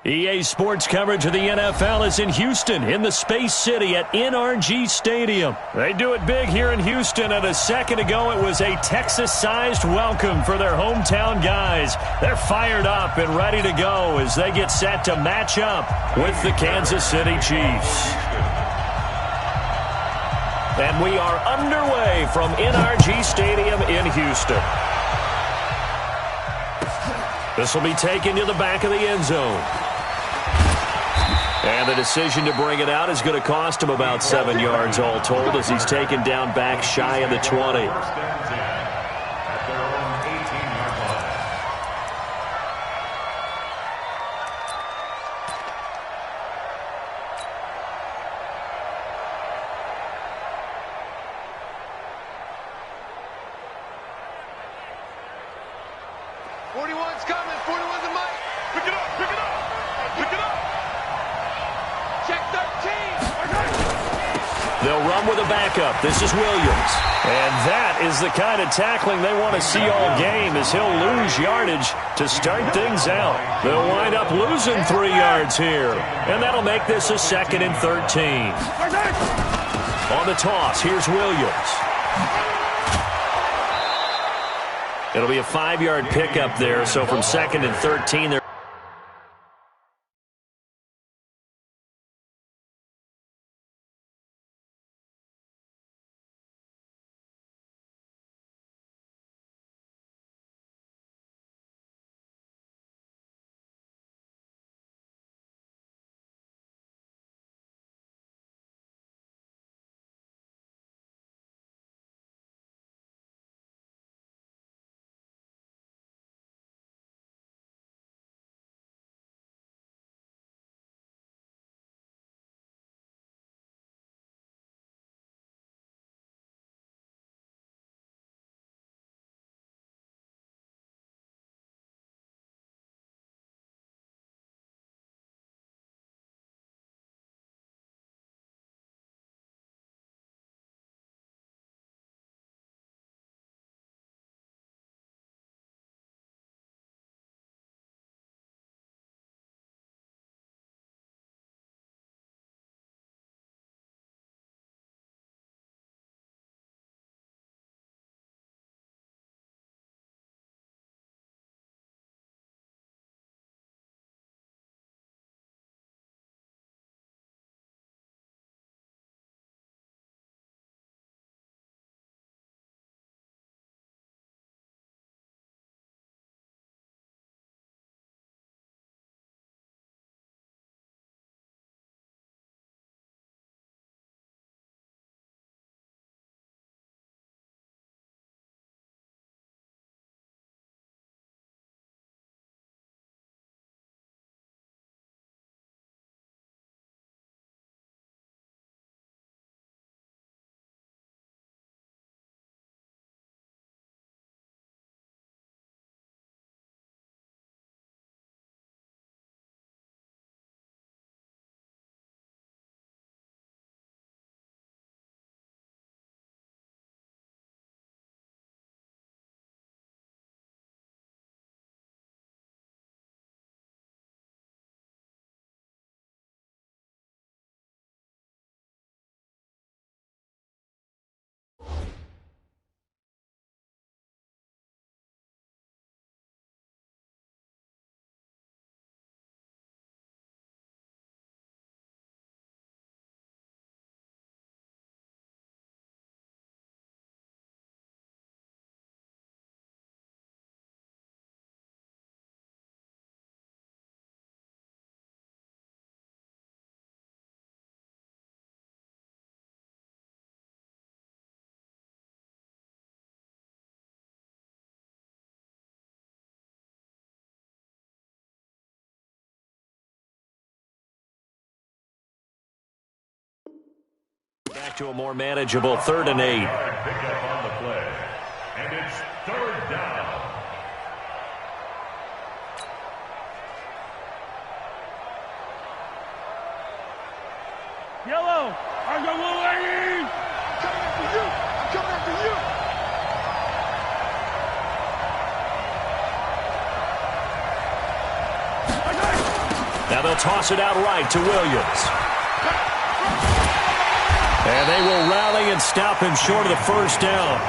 EA Sports coverage of the NFL is in Houston, in the Space City at NRG Stadium. They do it big here in Houston, and a second ago it was a Texas-sized welcome for their hometown guys. They're fired up and ready to go as they get set to match up with the Kansas City Chiefs. And we are underway from NRG Stadium in Houston. This will be taken to the back of the end zone. And the decision to bring it out is going to cost him about 7 yards all told as he's taken down back shy of the 20. This is Williams. And that is the kind of tackling they want to see all game as he'll lose yardage to start things out. They'll wind up losing 3 yards here. And that'll make this a 2nd and 13. On the toss, here's Williams. It'll be a 5-yard pickup there, so from 2nd and 13, they're back to a more manageable 3rd and 8. Pickup on the play, and it's 3rd down. Yellow, are you willing? Coming after you! Coming after you! Now toss it out right to Williams. And they will rally and stop him short of the first down.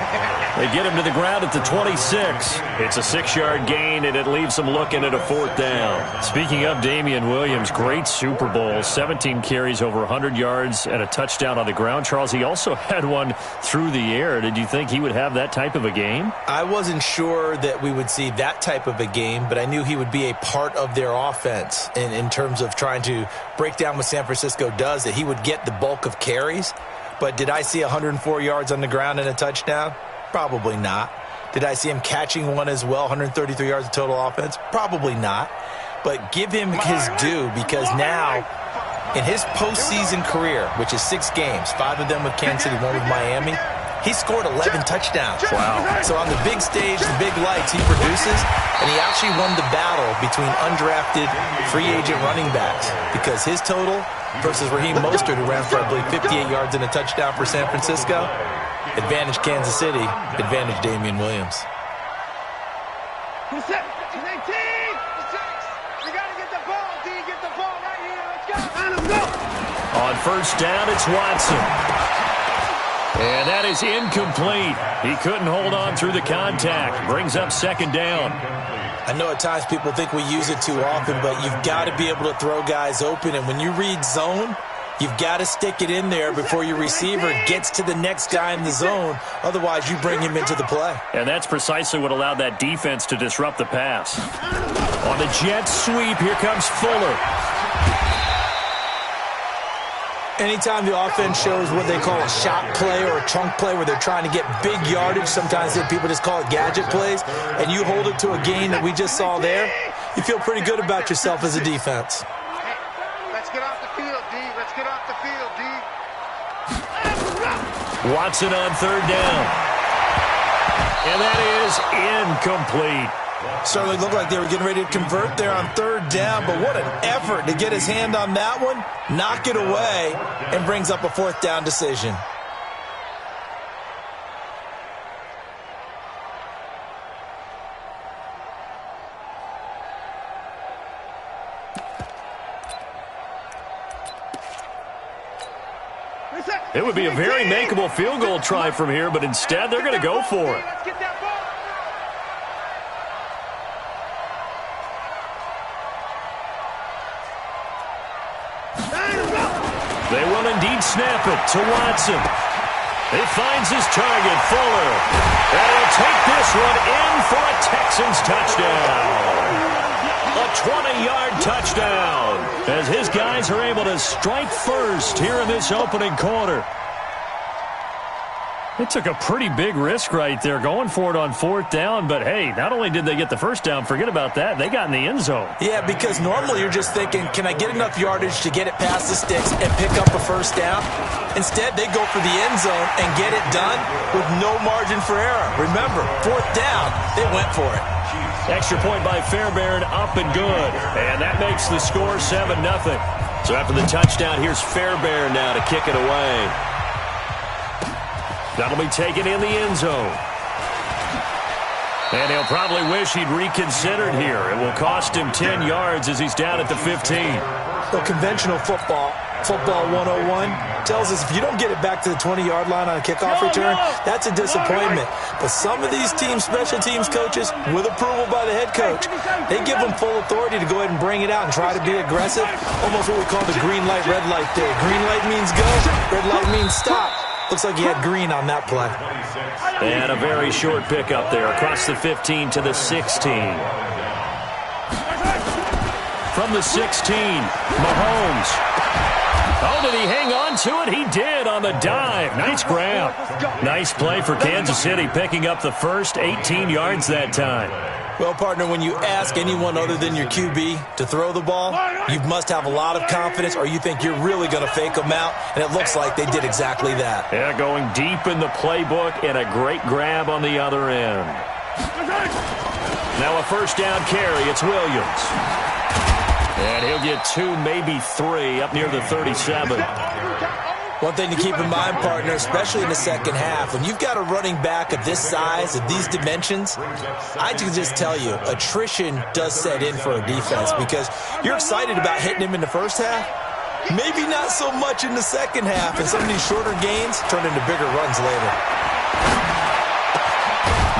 They get him to the ground at the 26. It's a 6-yard gain, and it leaves them looking at a 4th down. Speaking of Damian Williams, great Super Bowl, 17 carries, over 100 yards, and a touchdown on the ground. Charles, he also had one through the air. Did you think he would have that type of a game? I wasn't sure that we would see that type of a game, but I knew he would be a part of their offense in terms of trying to break down what San Francisco does, that he would get the bulk of carries. But did I see 104 yards on the ground and a touchdown? Probably not. Did I see him catching one as well, 133 yards of total offense? Probably not. But give him his due, because now, in his postseason career, which is 6 games, 5 of them with Kansas City, 1 with Miami, he scored 11 touchdowns. Wow. So on the big stage, the big lights, he produces, and he actually won the battle between undrafted free agent running backs, because his total versus Raheem Mostert, who ran for, I believe, 58 yards and a touchdown for San Francisco, advantage Kansas City, advantage Damian Williams. He's 18. We got to get the ball, D. Get the ball right here. Let's go. Let's go. On first down, it's Watson. And that is incomplete. He couldn't hold on through the contact. Brings up 2nd down. I know at times people think we use it too often, but you've got to be able to throw guys open. And when you read zone, you've got to stick it in there before your receiver gets to the next guy in the zone. Otherwise, you bring him into the play. And that's precisely what allowed that defense to disrupt the pass. On the jet sweep, here comes Fuller. Anytime the offense shows what they call a shot play or a chunk play where they're trying to get big yardage, sometimes people just call it gadget plays, and you hold it to a gain that we just saw there, you feel pretty good about yourself as a defense. Let's get off the field, D. Let's get off the field, D. Watson on 3rd down. And that is incomplete. Certainly looked like they were getting ready to convert there on 3rd down, but what an effort to get his hand on that one, knock it away, and brings up a 4th down decision. It would be a very makeable field goal try from here, but instead they're going to go for it. Let's get that ball. They will indeed snap it to Watson. He finds his target, Fuller. And he'll take this one in for a Texans touchdown. A 20-yard touchdown as his guys are able to strike first here in this opening quarter. They took a pretty big risk right there going for it on 4th down, but hey, not only did they get the first down, forget about that, they got in the end zone. Yeah, because normally you're just thinking, can I get enough yardage to get it past the sticks and pick up a first down? Instead, they go for the end zone and get it done with no margin for error. Remember, 4th down, they went for it. Extra point by Fairbairn, up and good. And that makes the score 7-0. So after the touchdown, here's Fairbairn now to kick it away. That'll be taken in the end zone. And he'll probably wish he'd reconsidered here. It will cost him 10 yards as he's down at the 15. Well, conventional football 101, tells us if you don't get it back to the 20-yard line on a kickoff return, that's a disappointment. But some of these teams, special teams coaches, with approval by the head coach, they give them full authority to go ahead and bring it out and try to be aggressive. Almost what we call the green light, red light theory. Green light means go, red light means stop. Looks like he had green on that play. And a very short pickup there across the 15 to the 16. From the 16, Mahomes. Oh, did he hang on to it? He did on the dive. Nice grab. Nice play for Kansas City, picking up the first 18 yards that time. Well, partner, when you ask anyone other than your QB to throw the ball, you must have a lot of confidence or you think you're really going to fake them out, and it looks like they did exactly that. Yeah, going deep in the playbook and a great grab on the other end. Now a first down carry. It's Williams. And he'll get 2, maybe 3, up near the 37. One thing to keep in mind, partner, especially in the second half, when you've got a running back of this size, of these dimensions, I can just tell you, attrition does set in for a defense because you're excited about hitting him in the first half. Maybe not so much in the second half, and some of these shorter gains turn into bigger runs later.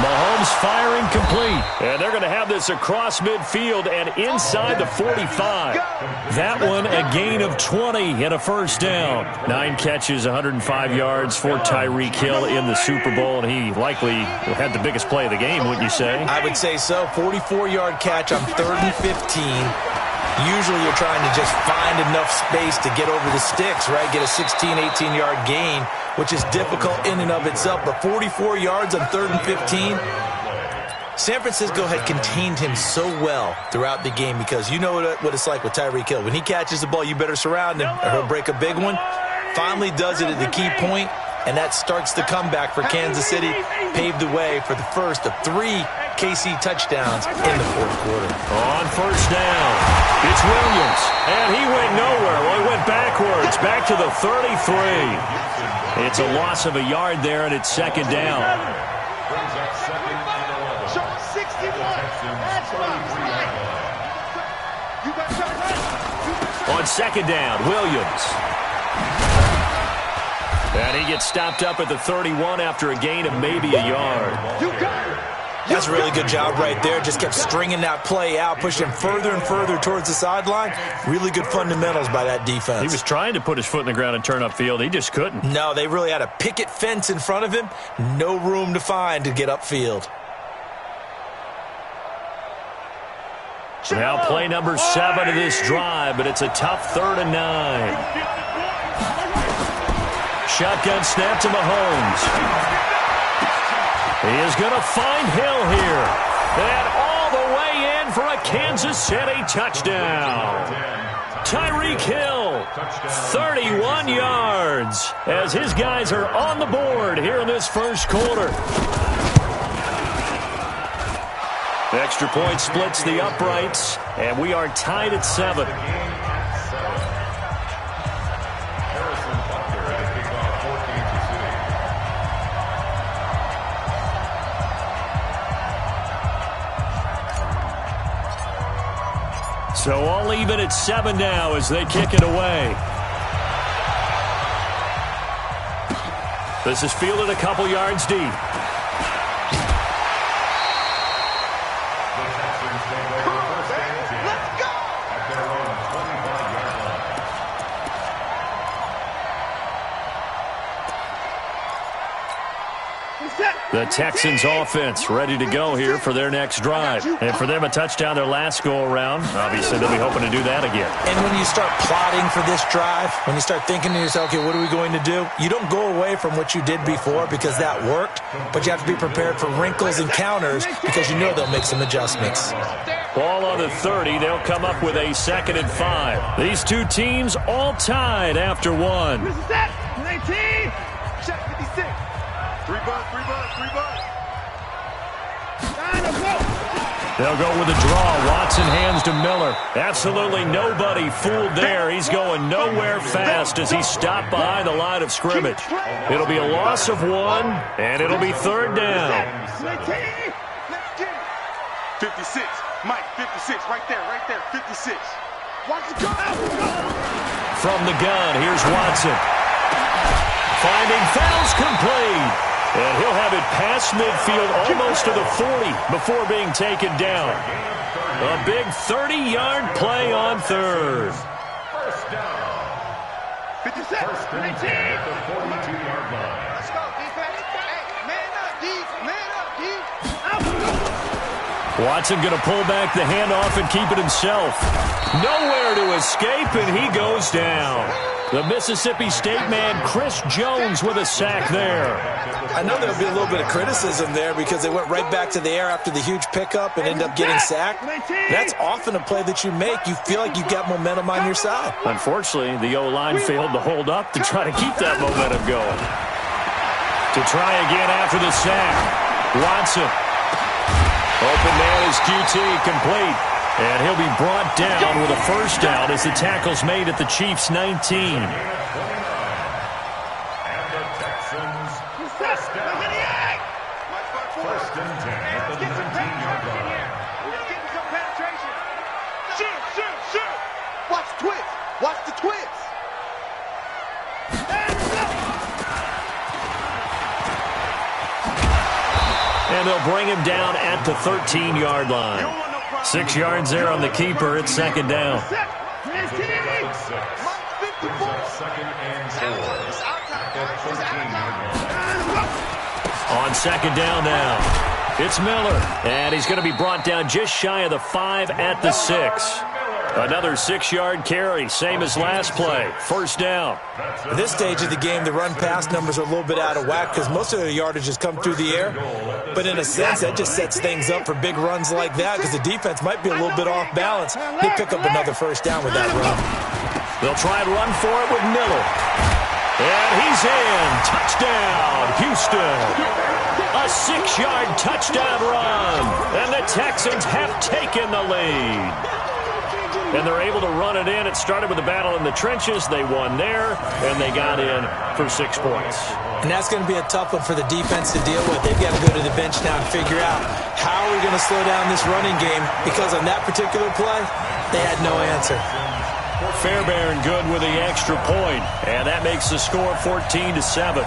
Mahomes firing complete. And they're going to have this across midfield and inside the 45. That one a gain of 20 and a first down. 9 catches, 105 yards for Tyreek Hill in the Super Bowl, and he likely had the biggest play of the game, wouldn't you say? I would say so. 44-yard catch on 3rd and 15. Usually you're trying to just find enough space to get over the sticks, right? Get a 16, 18-yard gain, which is difficult in and of itself. But 44 yards on 3rd and 15. San Francisco had contained him so well throughout the game because you know what it's like with Tyreek Hill. When he catches the ball, you better surround him or he'll break a big one. Finally does it at the key point, and that starts the comeback for Kansas City. Paved the way for the first of 3 KC touchdowns in the 4th quarter. On first down, it's Williams, and he went nowhere. Well, he went backwards, back to the 33. It's a loss of a yard there, and it's second down. On second down, Williams. And he gets stopped up at the 31 after a gain of maybe a yard. That's a really good job right there. Just kept stringing that play out, pushing him further and further towards the sideline. Really good fundamentals by that defense. He was trying to put his foot in the ground and turn upfield. He just couldn't. No, they really had a picket fence in front of him. No room to find to get upfield. Now play number 7 of this drive, but it's a tough 3rd and 9. Shotgun snap to Mahomes. He is going to find Hill here. And all the way in for a Kansas City touchdown. Tyreek Hill, 31 yards, as his guys are on the board here in this first quarter. The extra point splits the uprights, and we are tied at 7. So all even at 7 now as they kick it away. This is fielded a couple yards deep. The Texans offense ready to go here for their next drive. And for them, a touchdown their last go-around. Obviously, they'll be hoping to do that again. And when you start plotting for this drive, when you start thinking to yourself, okay, what are we going to do? You don't go away from what you did before because that worked, but you have to be prepared for wrinkles and counters because you know they'll make some adjustments. Ball on the 30. They'll come up with a 2nd and 5. These two teams all tied after 1. 19. Check 56. 3 bucks. They'll go with a draw. Watson hands to Miller. Absolutely nobody fooled there. He's going nowhere fast as he stopped behind the line of scrimmage. It'll be a loss of 1, and it'll be 3rd down. 56. Mike, 56. Right there. 56. Watson, go. From the gun, here's Watson. Finding fouls complete. And he'll have it past midfield almost to the 40 before being taken down. A big 30-yard play on 3rd. First down. 57. 19. At the 42-yard line. Let's go, defense. Hey, man up, D. Watson going to pull back the handoff and keep it himself. Nowhere to escape, and he goes down. The Mississippi State man, Chris Jones, with a sack there. I know there'll be a little bit of criticism there because they went right back to the air after the huge pickup and end up getting sacked. That's often a play that you make. You feel like you've got momentum on your side. Unfortunately, the O-line failed to hold up to try to keep that momentum going. To try again after the sack. Watson. Open man is QT, complete. And he'll be brought down with a first down as the tackle's made at the Chiefs' 19. Texans, first down. First and 10 at the 19-yard line. Let's get some penetration. Shoot. Watch the twist. Watch the twist. And they'll bring him down at the 13-yard line. 6 yards there on the keeper. It's second down. Second and 4. On second down now, it's Miller. And he's going to be brought down just shy of the 5 at the 6. Another 6-yard carry, same as last play. First down. At this stage of the game, the run-pass numbers are a little bit out of whack because most of the yardage has come through the air. But in a sense, that just sets things up for big runs like that because the defense might be a little bit off balance. They pick up another first down with that run. They'll try and run for it with Miller. And he's in. Touchdown, Houston. A 6-yard touchdown run. And the Texans have taken the lead. And they're able to run it in. It started with a battle in the trenches. They won there, and they got in for 6 points. And that's going to be a tough one for the defense to deal with. They've got to go to the bench now and figure out how are we going to slow down this running game because on that particular play, they had no answer. Fairbairn good with the extra point, and that makes the score 14-7.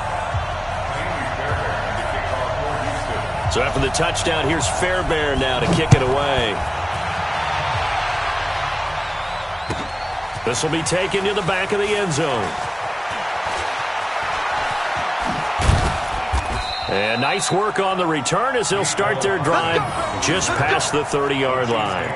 So after the touchdown, here's Fairbairn now to kick it away. This will be taken to the back of the end zone. And nice work on the return as they'll start their drive just past the 30-yard line.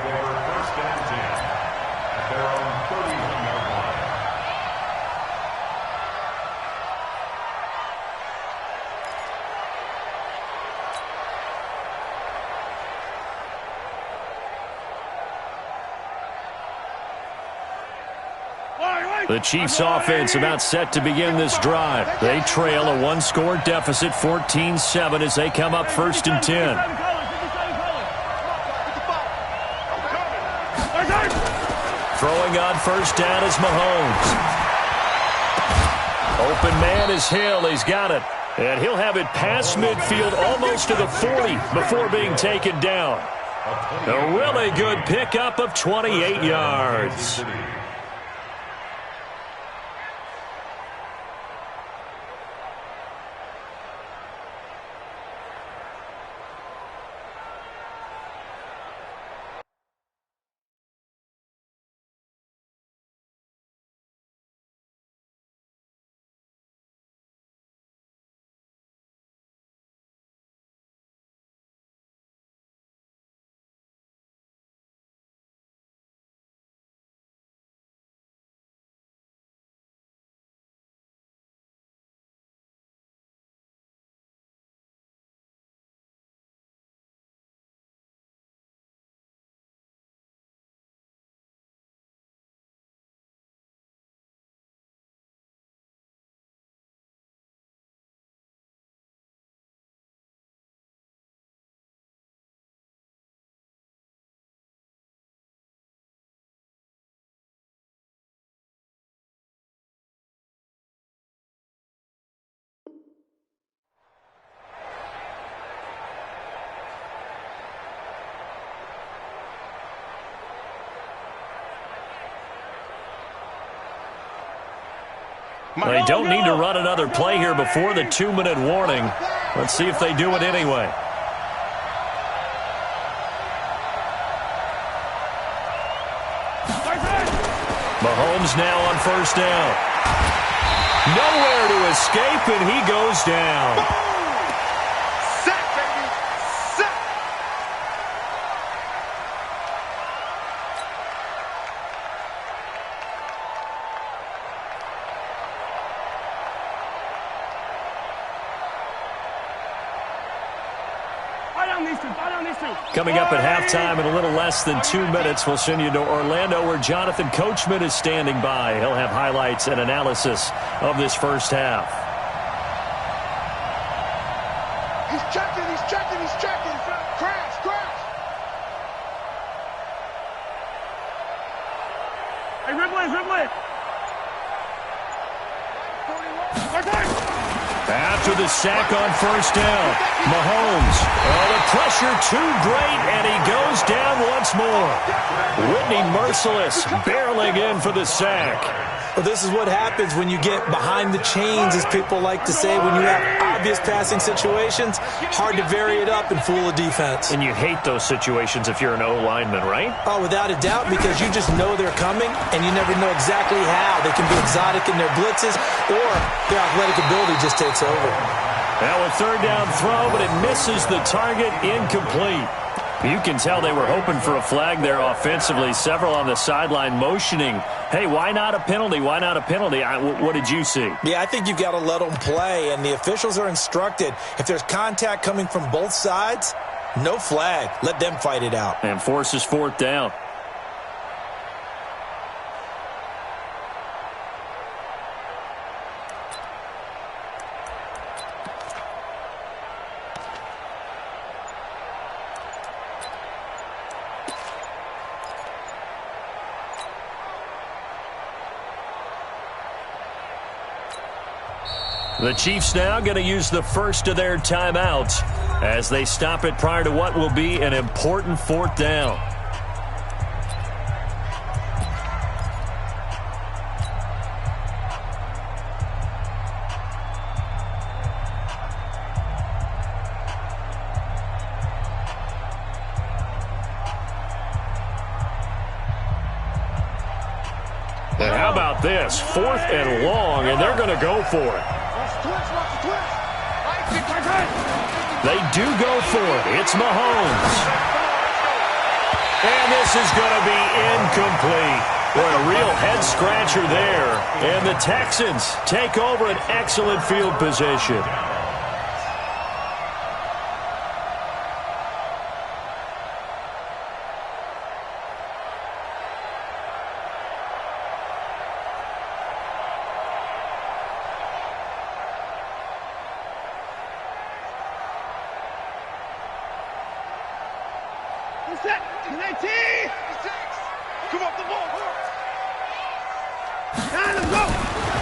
The Chiefs offense about set to begin this drive. They trail a 1-score deficit, 14-7, as they come up first and 10. Throwing on first down is Mahomes. Open man is Hill. He's got it. And he'll have it past midfield almost to the 40 before being taken down. A really good pickup of 28 yards. They don't need to run another play here before the 2-minute warning. Let's see if they do it anyway. Mahomes now on first down. Nowhere to escape, and he goes down. Sack, baby. Sack. Coming up at halftime in a little less than 2 minutes, we'll send you to Orlando where Jonathan Coachman is standing by. He'll have highlights and analysis of this first half. He's checking. Crash. Hey, Ridley. after the sack on first down. Mahomes. Oh, the pressure too great, and he goes down once more. Whitney Merciless barreling in for the sack. Well, this is what happens when you get behind the chains, as people like to say. When you have obvious passing situations, hard to vary it up and fool a defense. And you hate those situations if you're an O-lineman, right? Oh, without a doubt, because you just know they're coming, and you never know exactly how. They can be exotic in their blitzes, or their athletic ability just takes over. Now a third down throw, but it misses the target, incomplete. You can tell they were hoping for a flag there offensively. Several on the sideline motioning, hey, why not a penalty? Why not a penalty? What did you see? Yeah, I think you've got to let them play, and the officials are instructed. If there's contact coming from both sides, no flag. Let them fight it out. And forces fourth down. The Chiefs now going to use the first of their timeouts as they stop it prior to what will be an important fourth down. And how about this? 4th and long, and they're going to go for it. They do go for it. It's Mahomes. And this is going to be incomplete. Boy, a real head-scratcher there. And the Texans take over an excellent field position.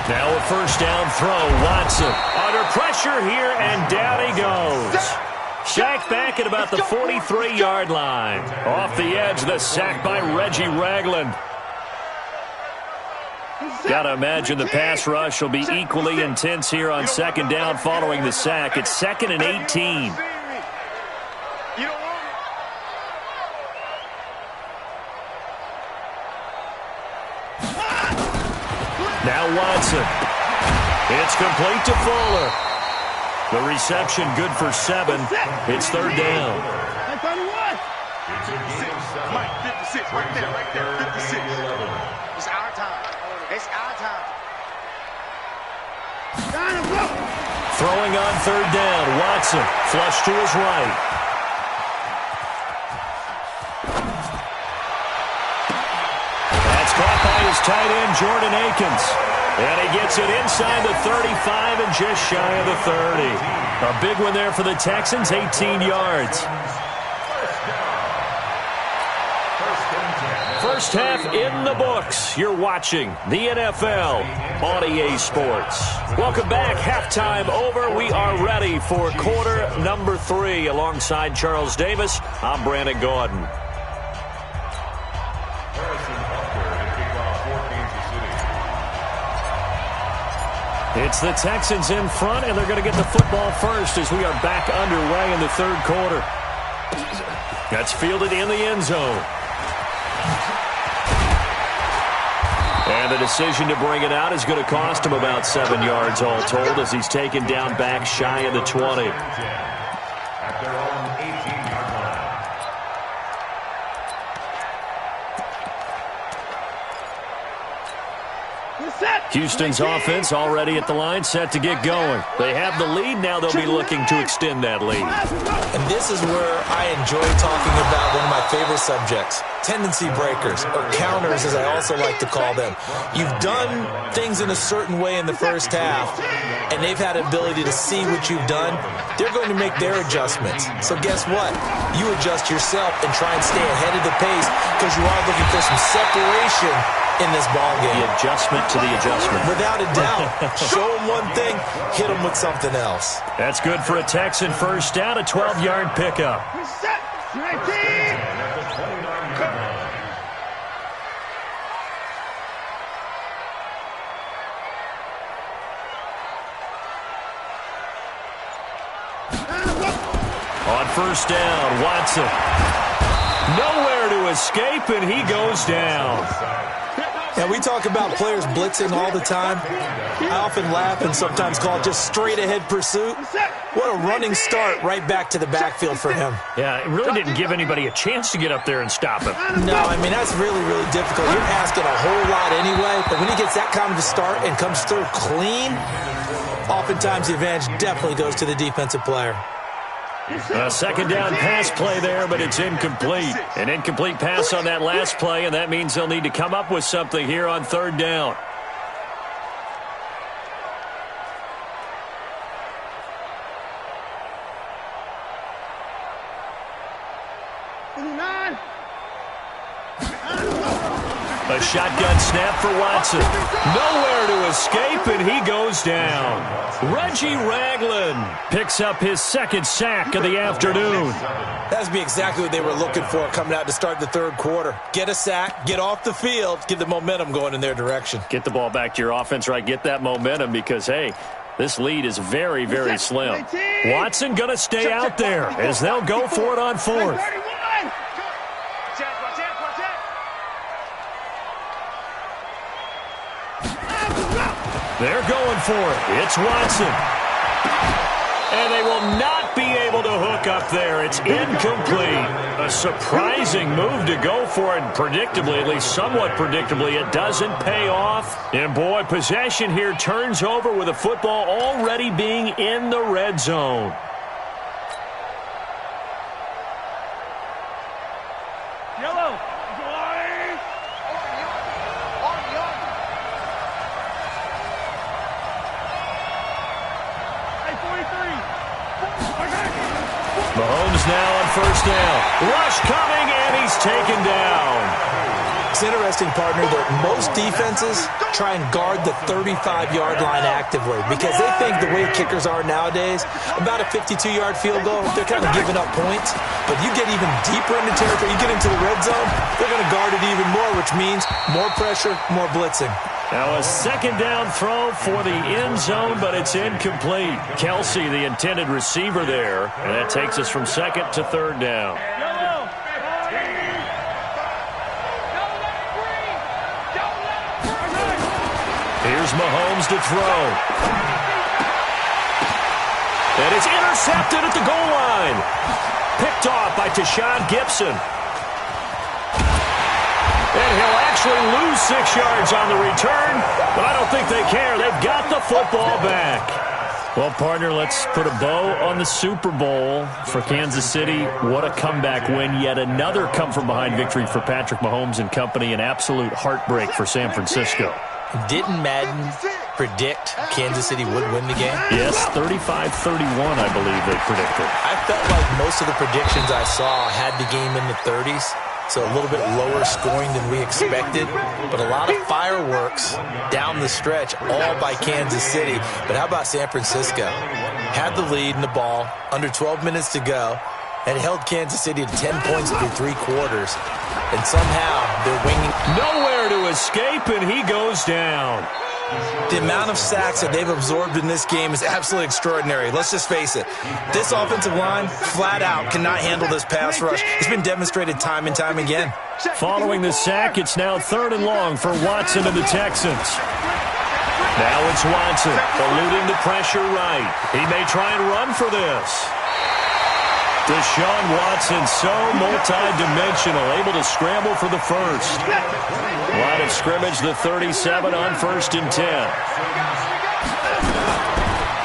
Now a first down throw. Watson under pressure here, and down he goes. Sacked back at about the 43-yard line. Off the edge, the sack by Reggie Ragland. Got to imagine the pass rush will be equally intense here on second down following the sack. It's 2nd and 18. Now Watson. It's complete to Fuller. The reception good for 7. It's third down. Mike, 56, right there, 56. It's our time. It's our time. Throwing on third down. Watson flush to his right. That's caught by his tight end, Jordan Akins. And he gets it inside the 35 and just shy of the 30. A big one there for the Texans, 18 yards. First half in the books. You're watching the NFL on EA Sports. Welcome back. Halftime over. We are ready for quarter number 3. Alongside Charles Davis, I'm Brandon Gordon. It's the Texans in front, and they're going to get the football first as we are back underway in the third quarter. That's fielded in the end zone. And the decision to bring it out is going to cost him about 7 yards all told as he's taken down back shy of the 20. At their own 18-yard line. Houston's offense already at the line, set to get going. They have the lead. Now they'll be looking to extend that lead. And this is where I enjoy talking about one of my favorite subjects, tendency breakers, or counters as I also like to call them. You've done things in a certain way in the first half, and they've had an ability to see what you've done. They're going to make their adjustments. So guess what? You adjust yourself and try and stay ahead of the pace because you are looking for some separation in this ball game. The adjustment to the adjustment. Without a doubt. Show them one thing, hit them with something else. That's good for a Texan first down, a 12-yard pickup. Set. 19. On first down, Watson. Nowhere to escape, and he goes down. And we talk about players blitzing all the time. I often laugh and sometimes call it just straight-ahead pursuit. What a running start right back to the backfield for him. Yeah, it really didn't give anybody a chance to get up there and stop him. No, I mean, that's really, really difficult. You're asking a whole lot anyway, but when he gets that kind of a start and comes through clean, oftentimes the advantage definitely goes to the defensive player. A second down pass play there, but it's incomplete. An incomplete pass on that last play, and that means they'll need to come up with something here on third down. A shotgun snap for Watson. Nowhere to escape, and he goes down. Reggie Ragland picks up his second sack of the afternoon. That'd be exactly what they were looking for coming out to start the third quarter. Get a sack, get off the field, get the momentum going in their direction. Get the ball back to your offense, right? Get that momentum because, hey, this lead is very, very slim. Watson going to stay out there as they'll go for it on fourth. They're going for it. It's Watson. And they will not be able to hook up there. It's incomplete. A surprising move to go for it. Predictably, at least somewhat predictably, it doesn't pay off. And boy, possession here turns over with the football already being in the red zone. Yellow. Mahomes now on first down. Rush coming, and he's taken down. It's interesting, partner, that most defenses try and guard the 35-yard line actively because they think the way kickers are nowadays, about a 52-yard field goal, they're kind of giving up points. But you get even deeper into territory, you get into the red zone, they're going to guard it even more, which means more pressure, more blitzing. Now a second down throw for the end zone, but it's incomplete. Kelsey, the intended receiver there, and that takes us from second to third down. Here's Mahomes to throw. And it's intercepted at the goal line. Picked off by Tashawn Gibson. And he'll actually lose 6 yards on the return, but I don't think they care. They've got the football back. Well, partner, let's put a bow on the Super Bowl for Kansas City. What a comeback win. Yet another come-from-behind victory for Patrick Mahomes and company. An absolute heartbreak for San Francisco. Didn't Madden predict Kansas City would win the game? Yes, 35-31, I believe they predicted. I felt like most of the predictions I saw had the game in the 30s. So a little bit lower scoring than we expected, but a lot of fireworks down the stretch, all by Kansas City. But how about San Francisco? Had the lead in the ball, under 12 minutes to go, and held Kansas City to 10 points through 3 quarters. And somehow they're winging. Nowhere to escape, and he goes down. The amount of sacks that they've absorbed in this game is absolutely extraordinary. Let's just face it. This offensive line, flat out, cannot handle this pass rush. It's been demonstrated time and time again. Following the sack, it's now 3rd and long for Watson and the Texans. Now it's Watson, eluding the pressure right. He may try and run for this. Deshaun Watson, so multi-dimensional, able to scramble for the first. Line of scrimmage, the 37 on 1st and 10.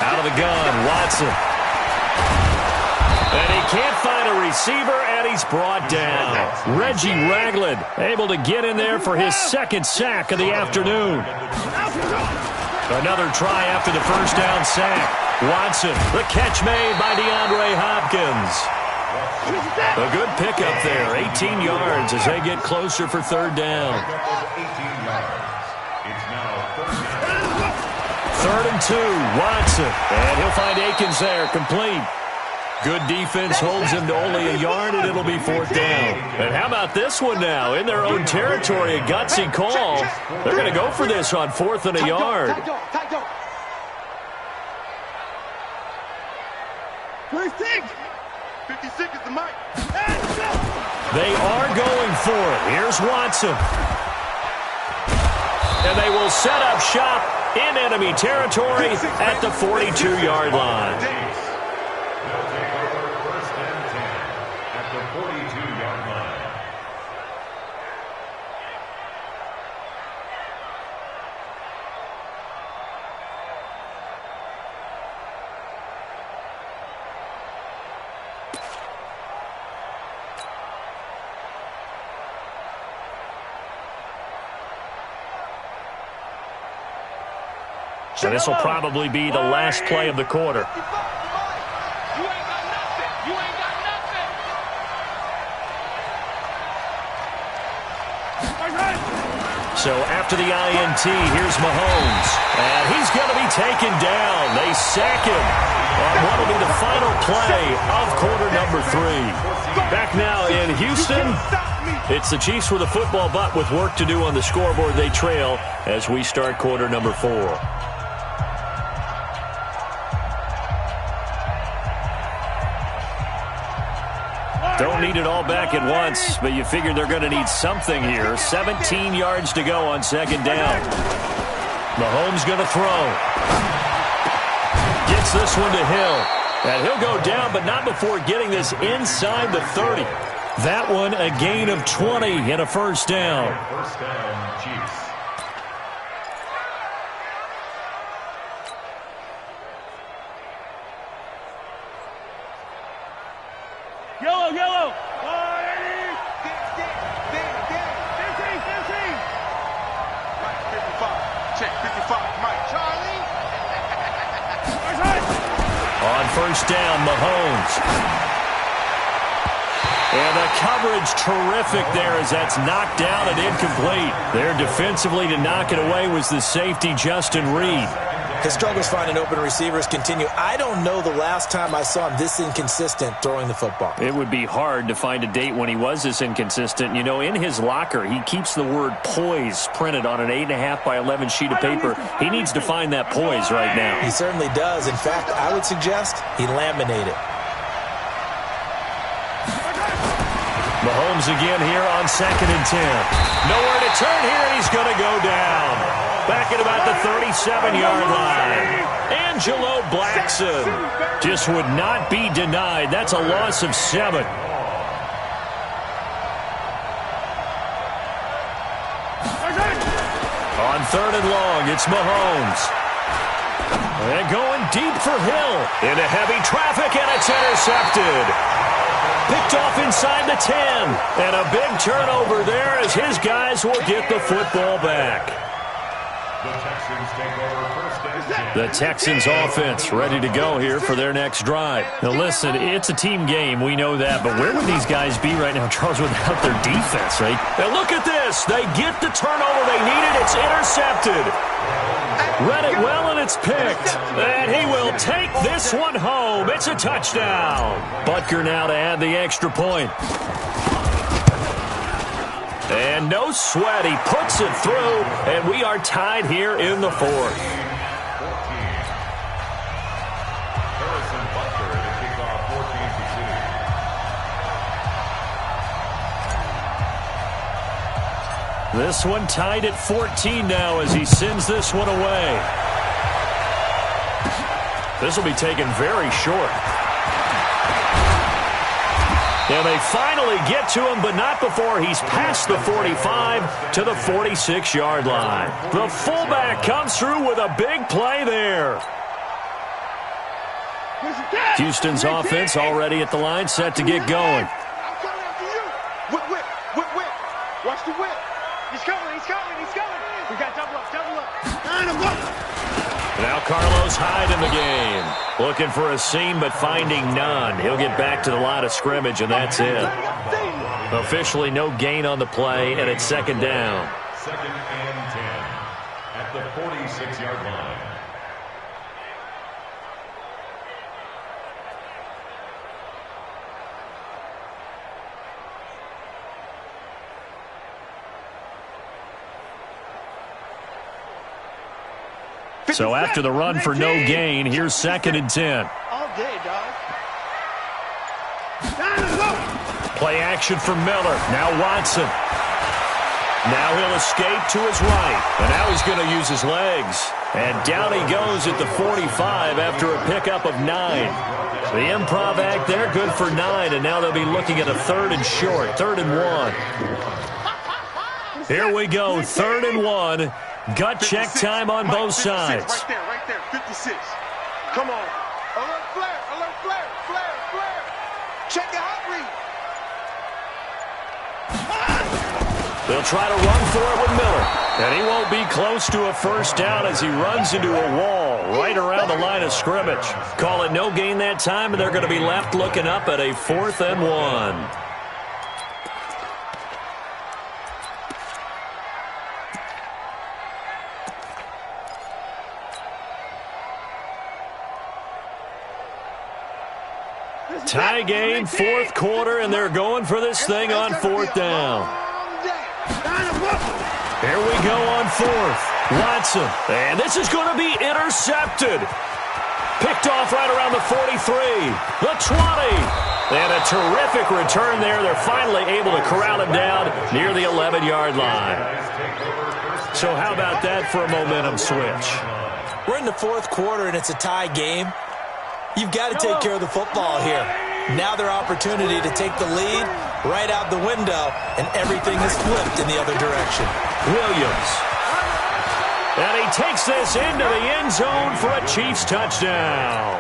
Out of the gun, Watson. And he can't find a receiver, and he's brought down. Reggie Ragland able to get in there for his 2nd sack of the afternoon. Another try after the first down sack. Watson, the catch made by DeAndre Hopkins. A good pickup there, 18 yards as they get closer for third down. 18 yards. It's now third down. 3rd and 2, Watson. And he'll find Akins there, complete. Good defense holds him to only a yard, and it'll be 4th down. And how about this one now? In their own territory, a gutsy call. They're going to go for this on 4th and a yard. First thing. 56 is the mic. They are going for it. Here's Watson. And they will set up shop in enemy territory at the 42-yard line. They'll take over 1st and 10 at the 42-yard line. So this will probably be the last play of the quarter. You ain't got nothing. You ain't got nothing. So after the INT, here's Mahomes. And he's going to be taken down. They sack him on what will be the final play of quarter number 3. Back now in Houston, it's the Chiefs with a football, but with work to do on the scoreboard, they trail as we start quarter number 4. Don't need it all back at once, but you figure they're going to need something here. 17 yards to go on 2nd down. Mahomes going to throw. Gets this one to Hill. And he'll go down, but not before getting this inside the 30. That one a gain of 20 and a 1st down. 1st down, Chiefs. Yellow. Check 55, Mike. Charlie. On 1st down, Mahomes. And the coverage terrific there as that's knocked down and incomplete. There defensively to knock it away was the safety, Justin Reed. His struggles finding open receivers continue. I don't know the last time I saw him this inconsistent throwing the football. It would be hard to find a date when he was this inconsistent. You know, in his locker, he keeps the word poise printed on an 8.5 by 11 sheet of paper. He needs to find that poise right now. He certainly does. In fact, I would suggest he laminate it. Mahomes again here on 2nd and 10. Nowhere to turn here, and he's going to go down. Back at about the 37-yard line. Angelo Blackson just would not be denied. That's a loss of 7. On 3rd and long, it's Mahomes. And going deep for Hill. Into heavy traffic, and it's intercepted. Picked off inside the 10. And a big turnover there as his guys will get the football back. The Texans take over 1st and 10. The Texans offense ready to go here for their next drive. Now listen, it's a team game, we know that, but where would these guys be right now, Charles, without their defense, right? Now look at this. They get the turnover they needed. It's intercepted. Read it well, and it's picked. And he will take this one home. It's a touchdown. Butker now to add the extra point. And no sweat, he puts it through, and we are tied here in the 4th. 14. Harrison Butker to kick off for Kansas City. This one tied at 14 now as he sends this one away. This will be taken very short. And they finally get to him, but not before he's past the 45 to the 46-yard line. The fullback comes through with a big play there. Houston's offense already at the line, set to get going. I'm coming after you. Whip. Watch the whip. He's coming. We got double up. Now Carlos Hyde in the game. Looking for a seam, but finding none. He'll get back to the line of scrimmage, and that's it. Officially no gain on the play, and it's second down. Second and 10 at the 46-yard line. So after the run for no gain, here's second and 10. All day, dog. Play action for Miller. Now Watson. Now he'll escape to his right. And now he's going to use his legs. And down he goes at the 45 after a pickup of 9. The improv act there, good for 9. And now they'll be looking at a third and short, 3rd and 1. Here we go, 3rd and 1. Gut check time on both sides. Right there, 56. Come on. Alert flare, flare. Check your hot read. They'll try to run for it with Miller. And he won't be close to a first down as he runs into a wall right around the line of scrimmage. Call it no gain that time, and they're going to be left looking up at a 4th and 1. Tie game, 4th quarter, and they're going for this thing on 4th down. Here we go on 4th. Watson, and this is going to be intercepted. Picked off right around the 43, the 20. And a terrific return there. They're finally able to corral him down near the 11-yard line. So how about that for a momentum switch? We're in the 4th quarter, and it's a tie game. You've got to take care of the football here. Now their opportunity to take the lead right out the window, and everything has flipped in the other direction. Williams. And he takes this into the end zone for a Chiefs touchdown.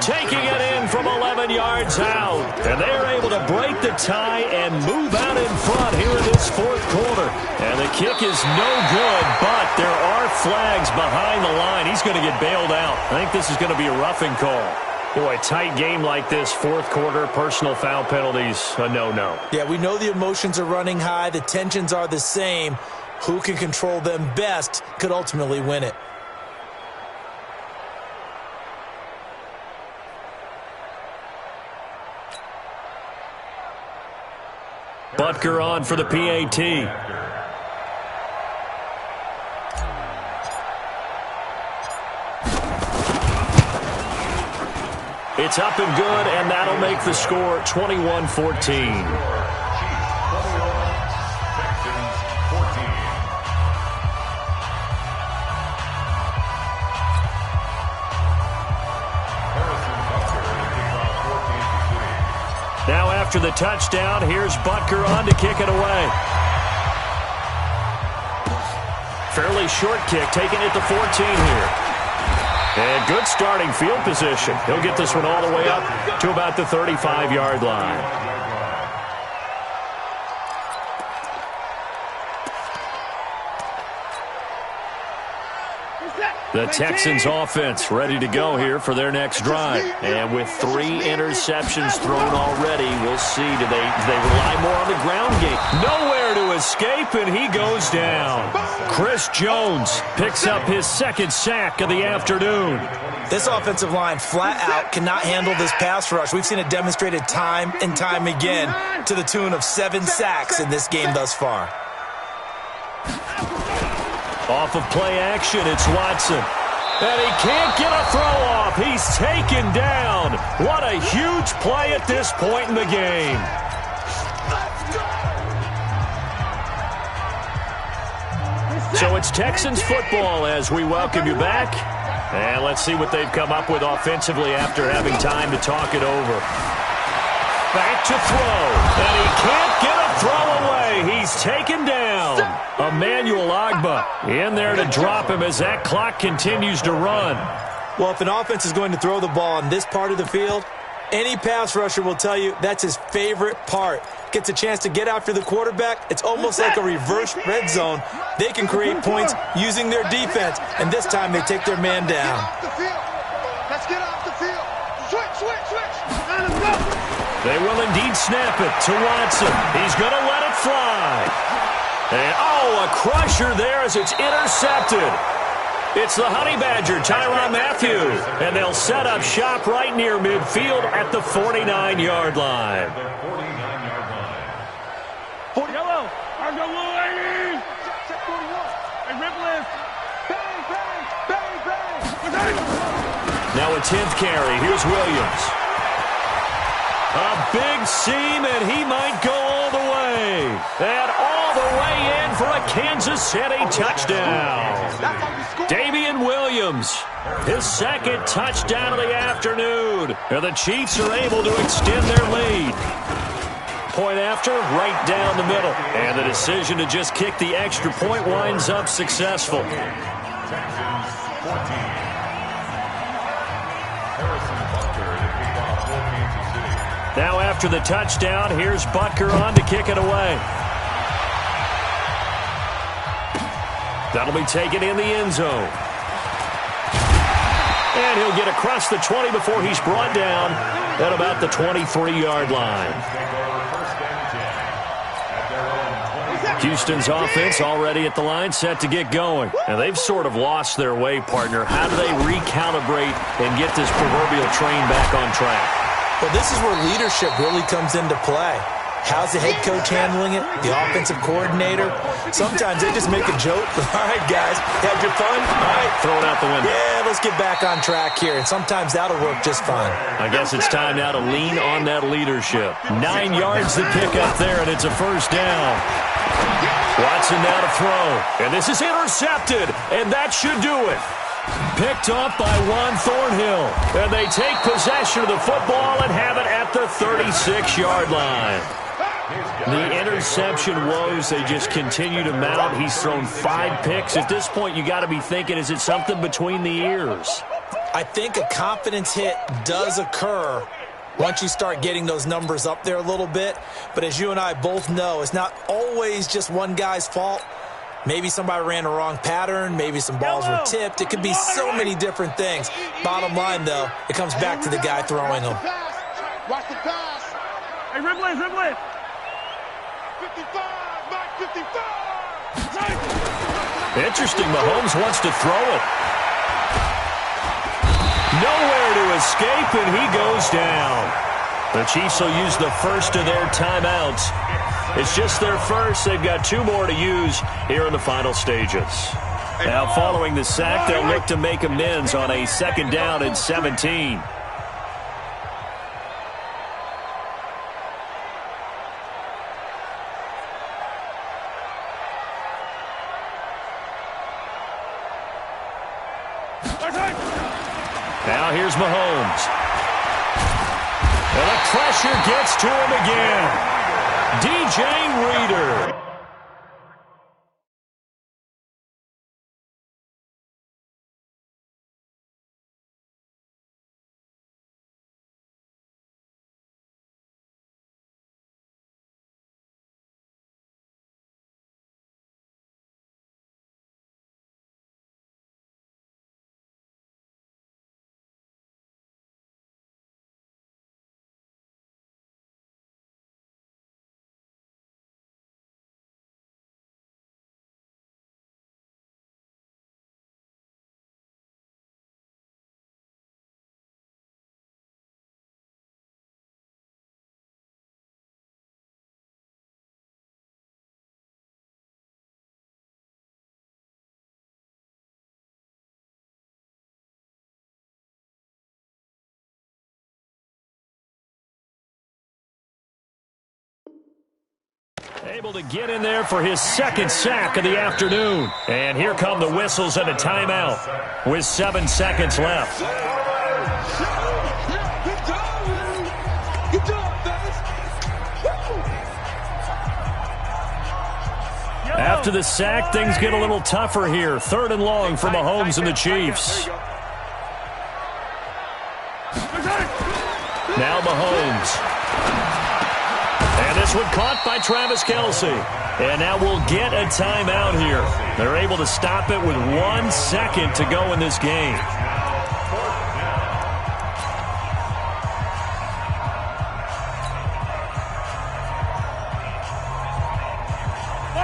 Taking it in from 11 yards out. And they're able to break the tie and move out in front here in this 4th quarter. And the kick is no good, but there are flags behind the line. He's going to get bailed out. I think this is going to be a roughing call. Boy, tight game like this, 4th quarter, personal foul penalties, a no-no. Yeah, we know the emotions are running high. The tensions are the same. Who can control them best could ultimately win it. Butker on for the PAT. It's up and good, and that'll make the score 21-14. Now after the touchdown, here's Butker on to kick it away. Fairly short kick, taking it to 14 here. And good starting field position. He'll get this one all the way up to about the 35-yard line. The Texans offense ready to go here for their next drive. And with 3 interceptions thrown already, we'll see, do they rely more on the ground game? Nowhere to escape, and he goes down. Chris Jones picks up his 2nd sack of the afternoon. This offensive line flat out cannot handle this pass rush. We've seen it demonstrated time and time again to the tune of 7 sacks in this game thus far. Off of play action, it's Watson. And he can't get a throw off. He's taken down. What a huge play at this point in the game. So it's Texans football as we welcome you back. And let's see what they've come up with offensively after having time to talk it over. Back to throw. And he can't get a throw away. He's taken down. Emmanuel Ogbah in there to drop him as that clock continues to run. Well, if an offense is going to throw the ball on this part of the field, Any pass rusher will tell you that's his favorite part. Gets a chance to get after the quarterback. It's almost like a reverse red zone. They can create points using their defense, and this time they take their man down. Let's get off the field. Switch. Let's go. They will indeed snap it to Watson. He's going to let it fly. And, a crusher there as it's intercepted. It's the Honey Badger, Tyrann Mathieu, and they'll set up shop right near midfield at the 49-yard line. Yellow, our go ladies. Check 41. Hey, Ripley. Bang. Now a 10th carry. Here's Williams. A big seam, and he might go all the way. And all the way in for a Kansas City touchdown. Damian Williams, his second touchdown of the afternoon. And the Chiefs are able to extend their lead. Point after, right down the middle. And the decision to just kick the extra point winds up successful. Now after the touchdown, here's Butker on to kick it away. That'll be taken in the end zone. And he'll get across the 20 before he's brought down at about the 23-yard line. Houston's offense already at the line, set to get going. And they've sort of lost their way, partner. How do they recalibrate and get this proverbial train back on track? Well, this is where leadership really comes into play. How's the head coach handling it? The offensive coordinator? Sometimes they just make a joke. All right, guys, had your fun? All right. Throw it out the window. Yeah, let's get back on track here. And sometimes that'll work just fine. I guess it's time now to lean on that leadership. 9 yards to pick up there, and it's a first down. Watson now to throw. And this is intercepted, and that should do it. Picked up by Juan Thornhill. And they take possession of the football and have it at the 36-yard line. The interception woes, they just continue to mount. He's thrown 5 picks. At this point, you got to be thinking, is it something between the ears? I think a confidence hit does occur once you start getting those numbers up there a little bit. But as you and I both know, it's not always just one guy's fault. Maybe somebody ran a wrong pattern. Maybe some balls were tipped. It could be so many different things. Bottom line, though, it comes back to the guy throwing them. Watch the pass. Hey, Ripley. 55, Mike 55. Interesting, Mahomes wants to throw it. Nowhere to escape, and he goes down. The Chiefs will use the first of their timeouts. It's just their first. They've got 2 more to use here in the final stages. Now, following the sack, they'll look to make amends on a 2nd down and 17. Now here's Mahomes. And the pressure gets to him again. DJ Reader. Able to get in there for his 2nd sack of the afternoon. And here come the whistles and a timeout with 7 seconds left. After the sack, things get a little tougher here. 3rd and long for Mahomes and the Chiefs. Now now Mahomes. And this one caught by Travis Kelce. And now we'll get a timeout here. They're able to stop it with 1 second to go in this game.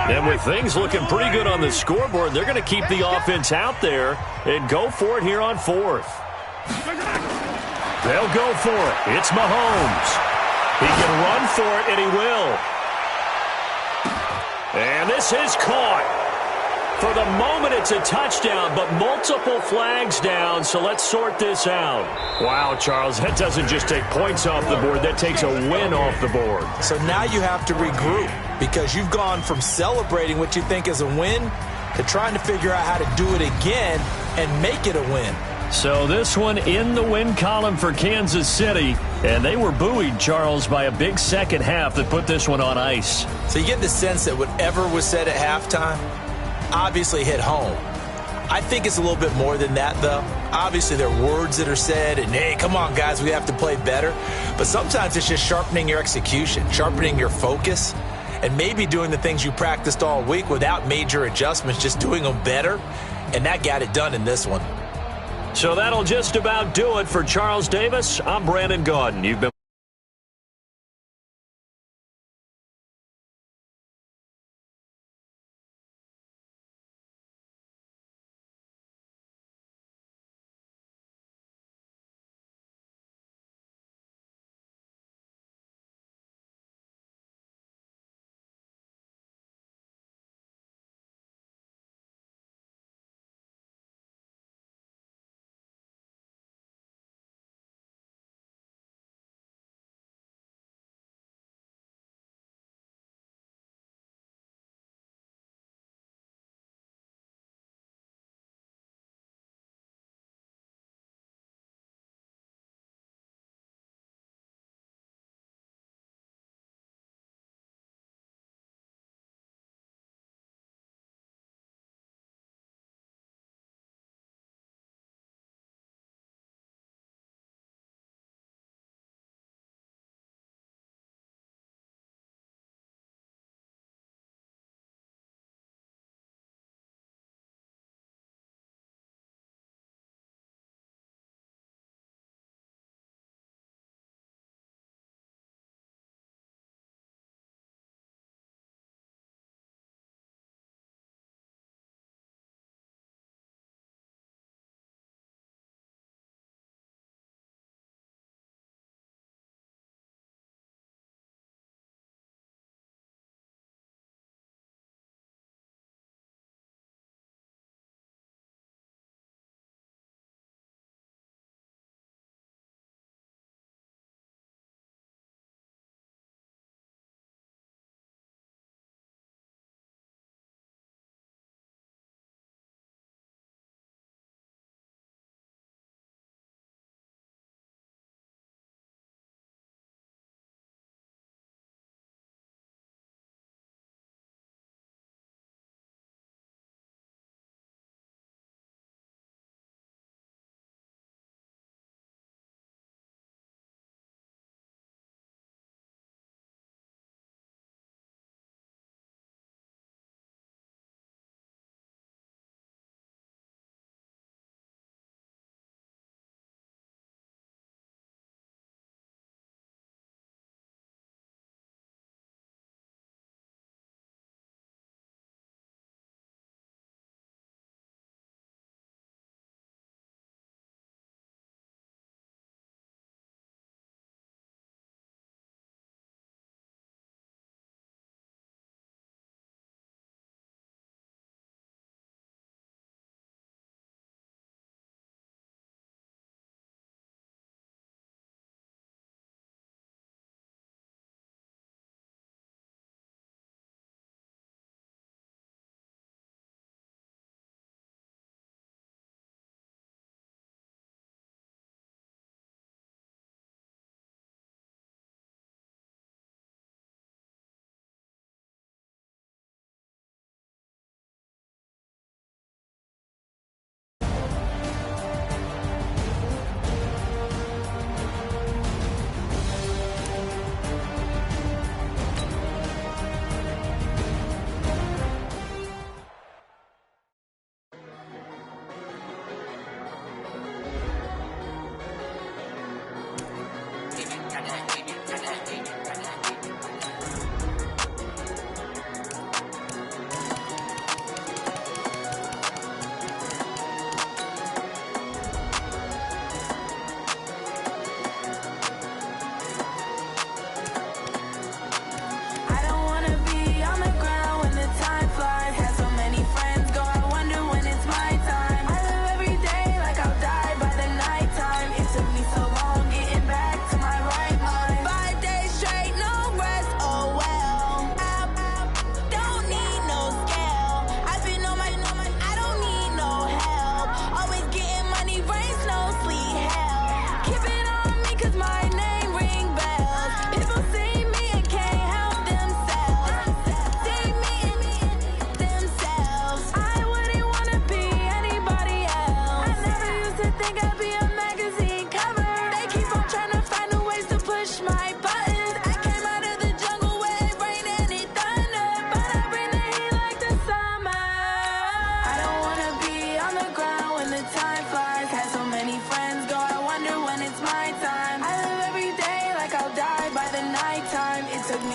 And with things looking pretty good on the scoreboard, they're going to keep the offense out there and go for it here on 4th. They'll go for it. It's Mahomes. He can run for it, and he will. And this is caught. For the moment, it's a touchdown, but multiple flags down, so let's sort this out. Wow, Charles, that doesn't just take points off the board. That takes a win off the board. So now you have to regroup because you've gone from celebrating what you think is a win to trying to figure out how to do it again and make it a win. So this one in the win column for Kansas City, and they were buoyed, Charles, by a big second half that put this one on ice. So you get the sense that whatever was said at halftime obviously hit home. I think it's a little bit more than that, though. Obviously, there are words that are said, and, hey, come on, guys, we have to play better. But sometimes it's just sharpening your execution, sharpening your focus, and maybe doing the things you practiced all week without major adjustments, just doing them better, and that got it done in this one. So that'll just about do it for Charles Davis. I'm Brandon Gaudin. You've been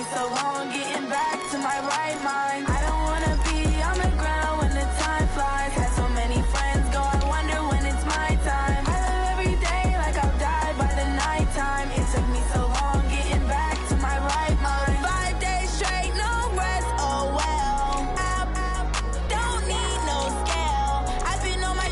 me so long getting back to my right mind. I don't wanna be on the ground when the time flies. Had so many friends go, I wonder when it's my time. I live every day like I'll die by the nighttime. It took me so long getting back to my right mind. 5 days straight, no rest, oh well. I don't need no scale. I've been on my,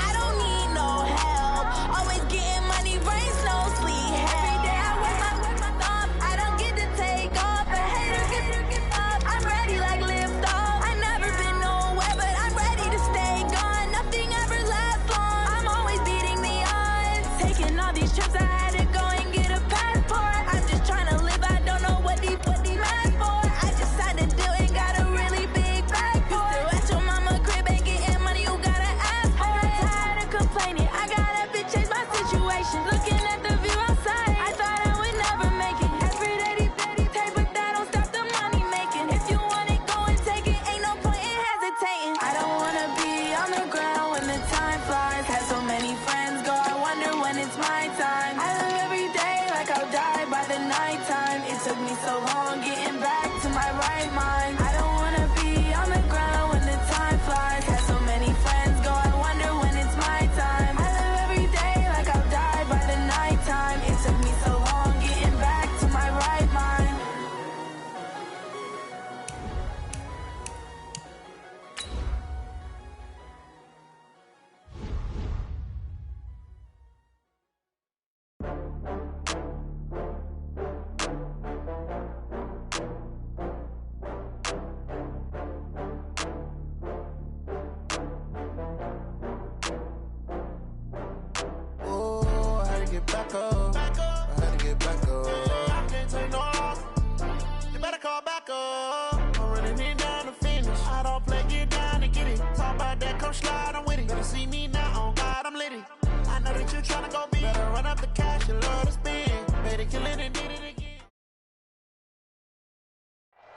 I don't need no help. Always getting money, rains, no sleep. Every day I work my thumb. I don't get to take off. A hater get up. I'm ready like lift off. I never been nowhere, but I'm ready to stay gone. Nothing ever lasts long. I'm always beating the odds. Taking all these trips, I had to go and get a passport. I'm just trying to live. I don't know what these mad for. I just signed a deal and got a really big bag for it. Still at your mama crib ain't getting money, you gotta ask for it. Tired of complaining, I gotta change my situation. Looking at the view outside, I thought I would never make it. Every day they take, but that don't stop the money making. If you want it, go and take it. Ain't no point in hesitating. I don't wanna be on the ground when the time flies. Had so many friends go, I wonder when it's my time. I live every day like I'll die by the nighttime. It took me so long getting back to my right mind. I don't wanna be on the ground when the time flies. Had so many friends go, I wonder when it's my time. I live every day like I'll die by the nighttime. It took me so long getting back to my right mind. Oh, I had to get back up. I had to get back up. I can't take no loss. You better call back up. I'm running it down to finish. I don't play, get down to get it. Talk about that, come slide, I'm with it. Better see me now, on God, I'm lit it. I know that you tryna go big. Better run up the cash, you love to spend. Better kill it and did it again.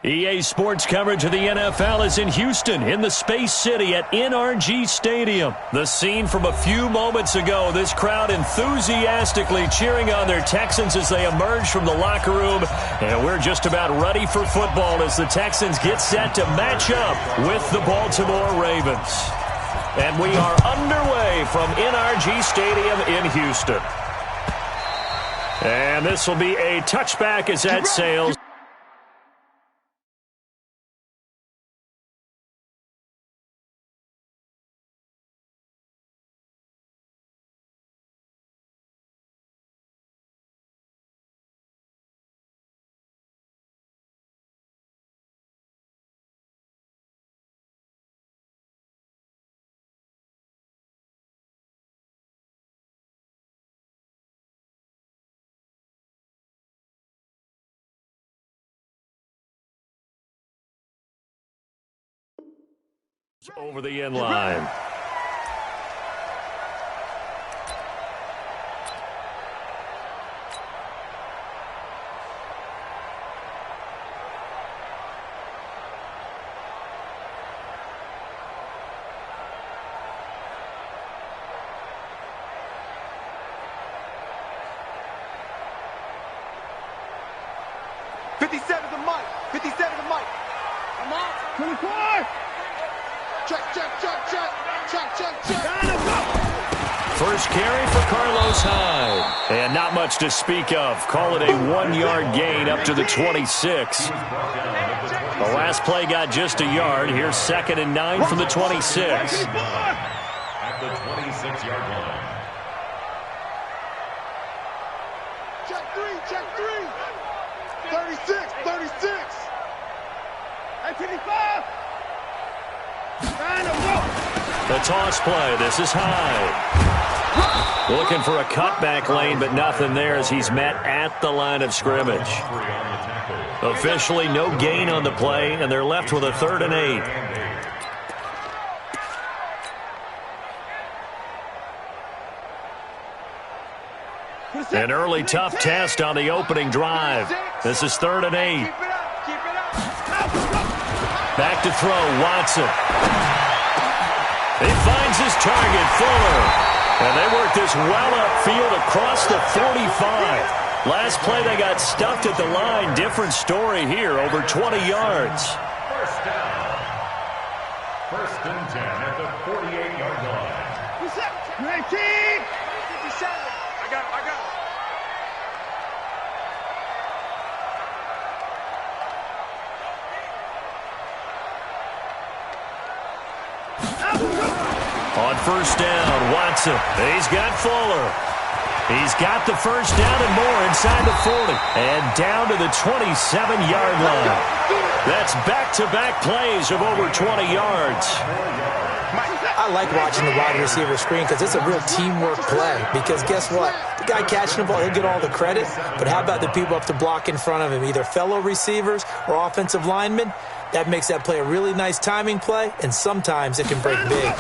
EA Sports coverage of the NFL is in Houston, in the Space City at NRG Stadium. The scene from a few moments ago, this crowd enthusiastically cheering on their Texans as they emerge from the locker room. And we're just about ready for football as the Texans get set to match up with the Baltimore Ravens. And we are underway from NRG Stadium in Houston. And this will be a touchback as that sails. Over the end line. The mic. 57 the mic. Come on. 24. Check. First carry for Carlos Hyde. And not much to speak of. Call it a 1-yard gain up to the 26. The last play got just a yard. Here's 2nd and 9 from the 26. At the 26-yard line. Check three. 36. 55. The toss play. This is Hyde. Looking for a cutback lane, but nothing there as he's met at the line of scrimmage. Officially no gain on the play, and they're left with a 3rd and 8. An early tough test on the opening drive. This is 3rd and 8. Back to throw, Watson. He finds his target, Fuller. And they work this well upfield across the 45. Last play, they got stuffed at the line. Different story here, over 20 yards. First down. First and 10 at the 48-yard line. 19! 57! I got it. On first down, Watson. He's got Fuller. He's got the first down and more inside the 40. And down to the 27-yard line. That's back-to-back plays of over 20 yards. I like watching the wide receiver screen because it's a real teamwork play. Because guess what? The guy catching the ball, he'll get all the credit. But how about the people up to block in front of him, either fellow receivers or offensive linemen? That makes that play a really nice timing play, and sometimes it can break big.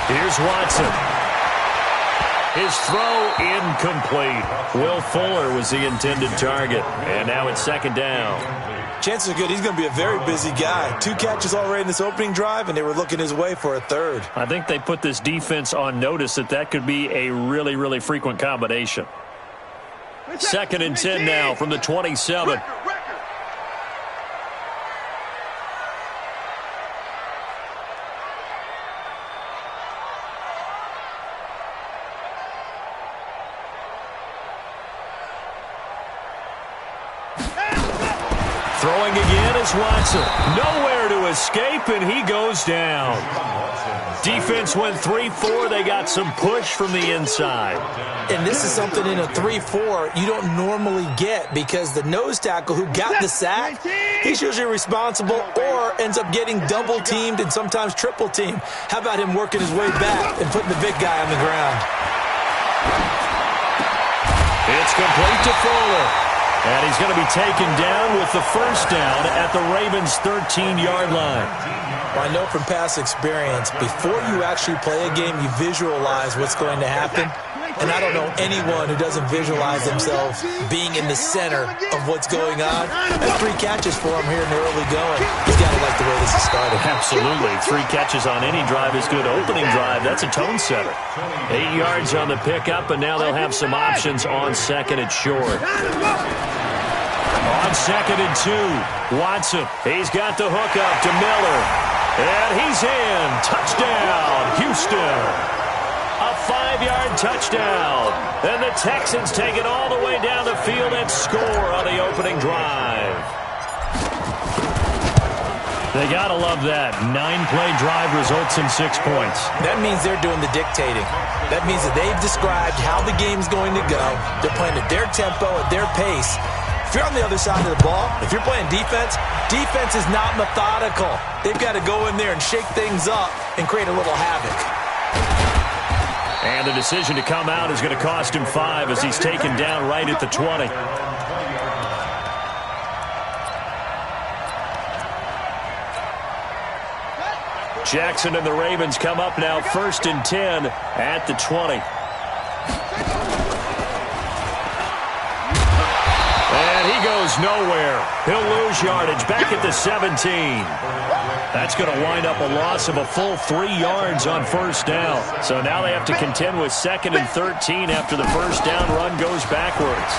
Here's Watson. His throw incomplete. Will Fuller was the intended target. And now it's second down. Chances are good he's going to be a very busy guy. 2 catches already in this opening drive, and they were looking his way for a third. I think they put this defense on notice that could be a really, really frequent combination. Second and 10 now from the 27. Throwing again is Watson. Nowhere to escape, and he goes down. Defense went 3-4. They got some push from the inside. And this is something in a 3-4 you don't normally get because the nose tackle who got the sack, he's usually responsible or ends up getting double-teamed and sometimes triple-teamed. How about him working his way back and putting the big guy on the ground? It's complete to Fuller. And he's going to be taken down with the first down at the Ravens' 13-yard line. Well, I know from past experience, before you actually play a game, you visualize what's going to happen. And I don't know anyone who doesn't visualize themselves being in the center of what's going on. That's 3 catches for him here in the early going. He's got to like the way this is started. Absolutely. 3 catches on any drive is good. Opening drive, that's a tone setter. 8 yards on the pickup, and now they'll have some options on second and short. On second and 2, Watson. He's got the hook up to Miller. And he's in. Touchdown, Houston. A 5-yard touchdown. And the Texans take it all the way down the field and score on the opening drive. They got to love that. 9-play drive results in 6 points. That means they're doing the dictating. That means that they've described how the game's going to go. They're playing at their tempo, at their pace. If you're on the other side of the ball, if you're playing defense, defense is not methodical. They've got to go in there and shake things up and create a little havoc. And the decision to come out is going to cost him 5 as he's taken down right at the 20. Jackson and the Ravens come up now first and 10 at the 20. And he goes nowhere. He'll lose yardage back at the 17. That's going to wind up a loss of a full 3 yards on first down. So now they have to contend with second and 13 after the first down run goes backwards.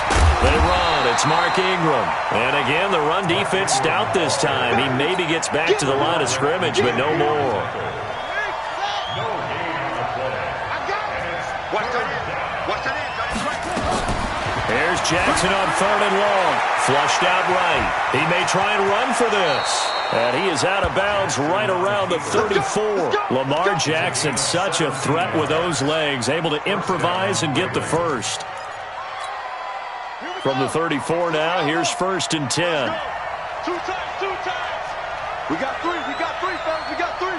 They run. It's Mark Ingram. And again, the run defense stout this time. He maybe gets back to the line of scrimmage, but no more. Here's Jackson on 3rd and long. Flushed out right. He may try and run for this. And he is out of bounds right around the 34. Lamar Jackson, such a threat with those legs, able to improvise and get the first. From the 34 now, here's first and 10. 2 times. We got 3, fellas, we got 3.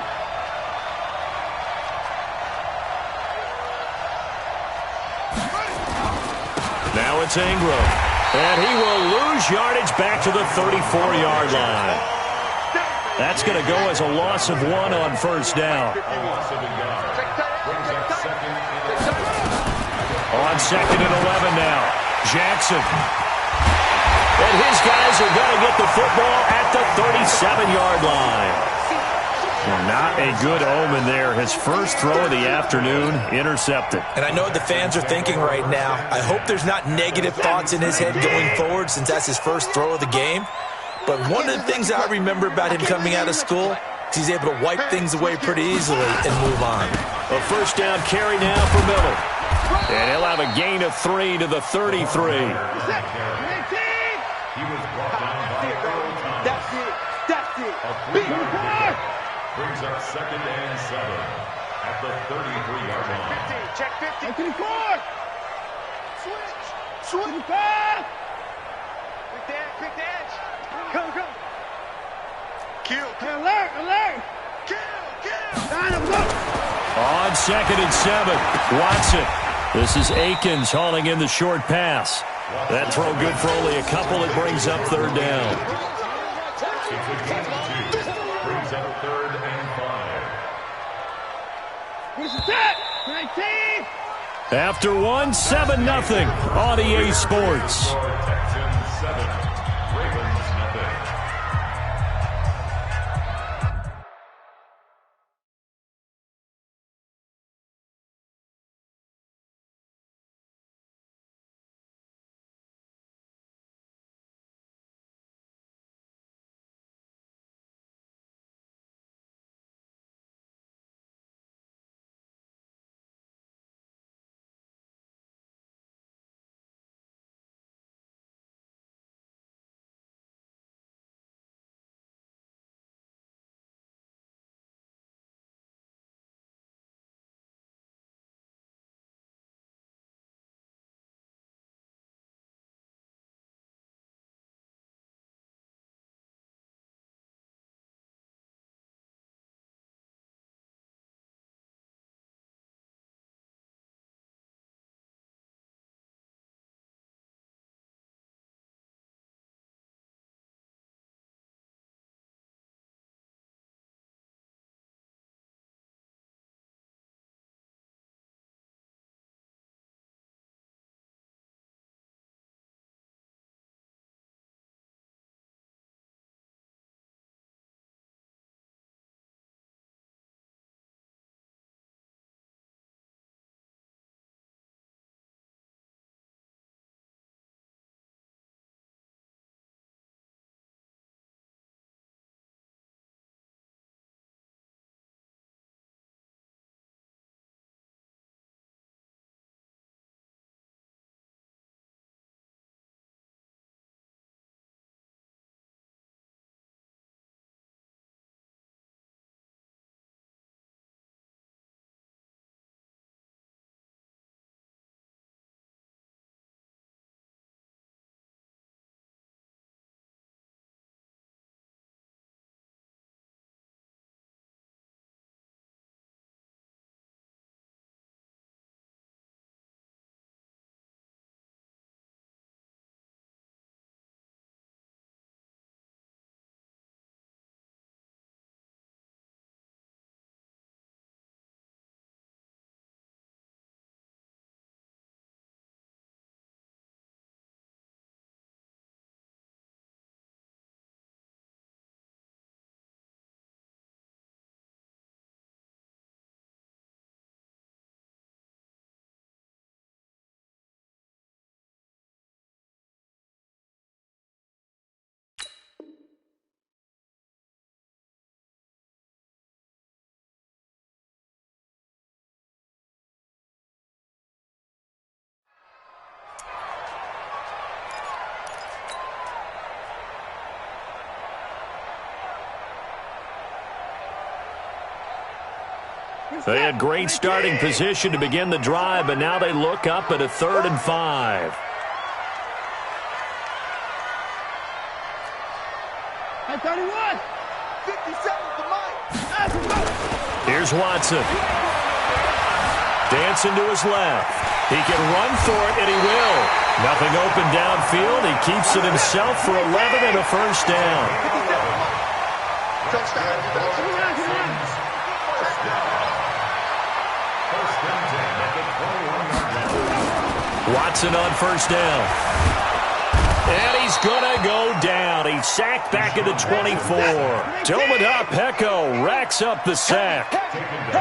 Now it's Ingram. And he will lose yardage back to the 34-yard line. That's going to go as a loss of 1 on first down. On second and 11 now. Jackson. And his guys are going to get the football at the 37-yard line. Not a good omen there. His first throw of the afternoon intercepted. And I know what the fans are thinking right now. I hope there's not negative thoughts in his head going forward since that's his first throw of the game. But one of the things I remember about him coming out of school is he's able to wipe things away pretty easily and move on. A first down carry now for Miller. And he'll have a gain of 3 to the 33. He was brought down by Earl Thomas. That's it. That's it. Brings up 2nd and 7 at the 33-yard line. 15. Check 50. 54. Switch. 55. Big dash. Come. Kill. Alert. Kill. On 2nd and 7, Watson. This is Akins hauling in the short pass. That throw good for only a couple. It brings up 3rd down. It's a gain of 2. Brings up 3rd and 5. What's that? 19. After 1, 7-0 on EA Sports. Texans 7, Ravens nothing. They had great starting position to begin the drive, but now they look up at a 3rd and 5. At 31. 57 for Mike. Here's Watson. Dancing to his left. He can run for it, and he will. Nothing open downfield. He keeps it himself for 11 and a first down. Watson on first down. And he's is going to go down. He's sacked back at the 24. Tomoda racks up the sack.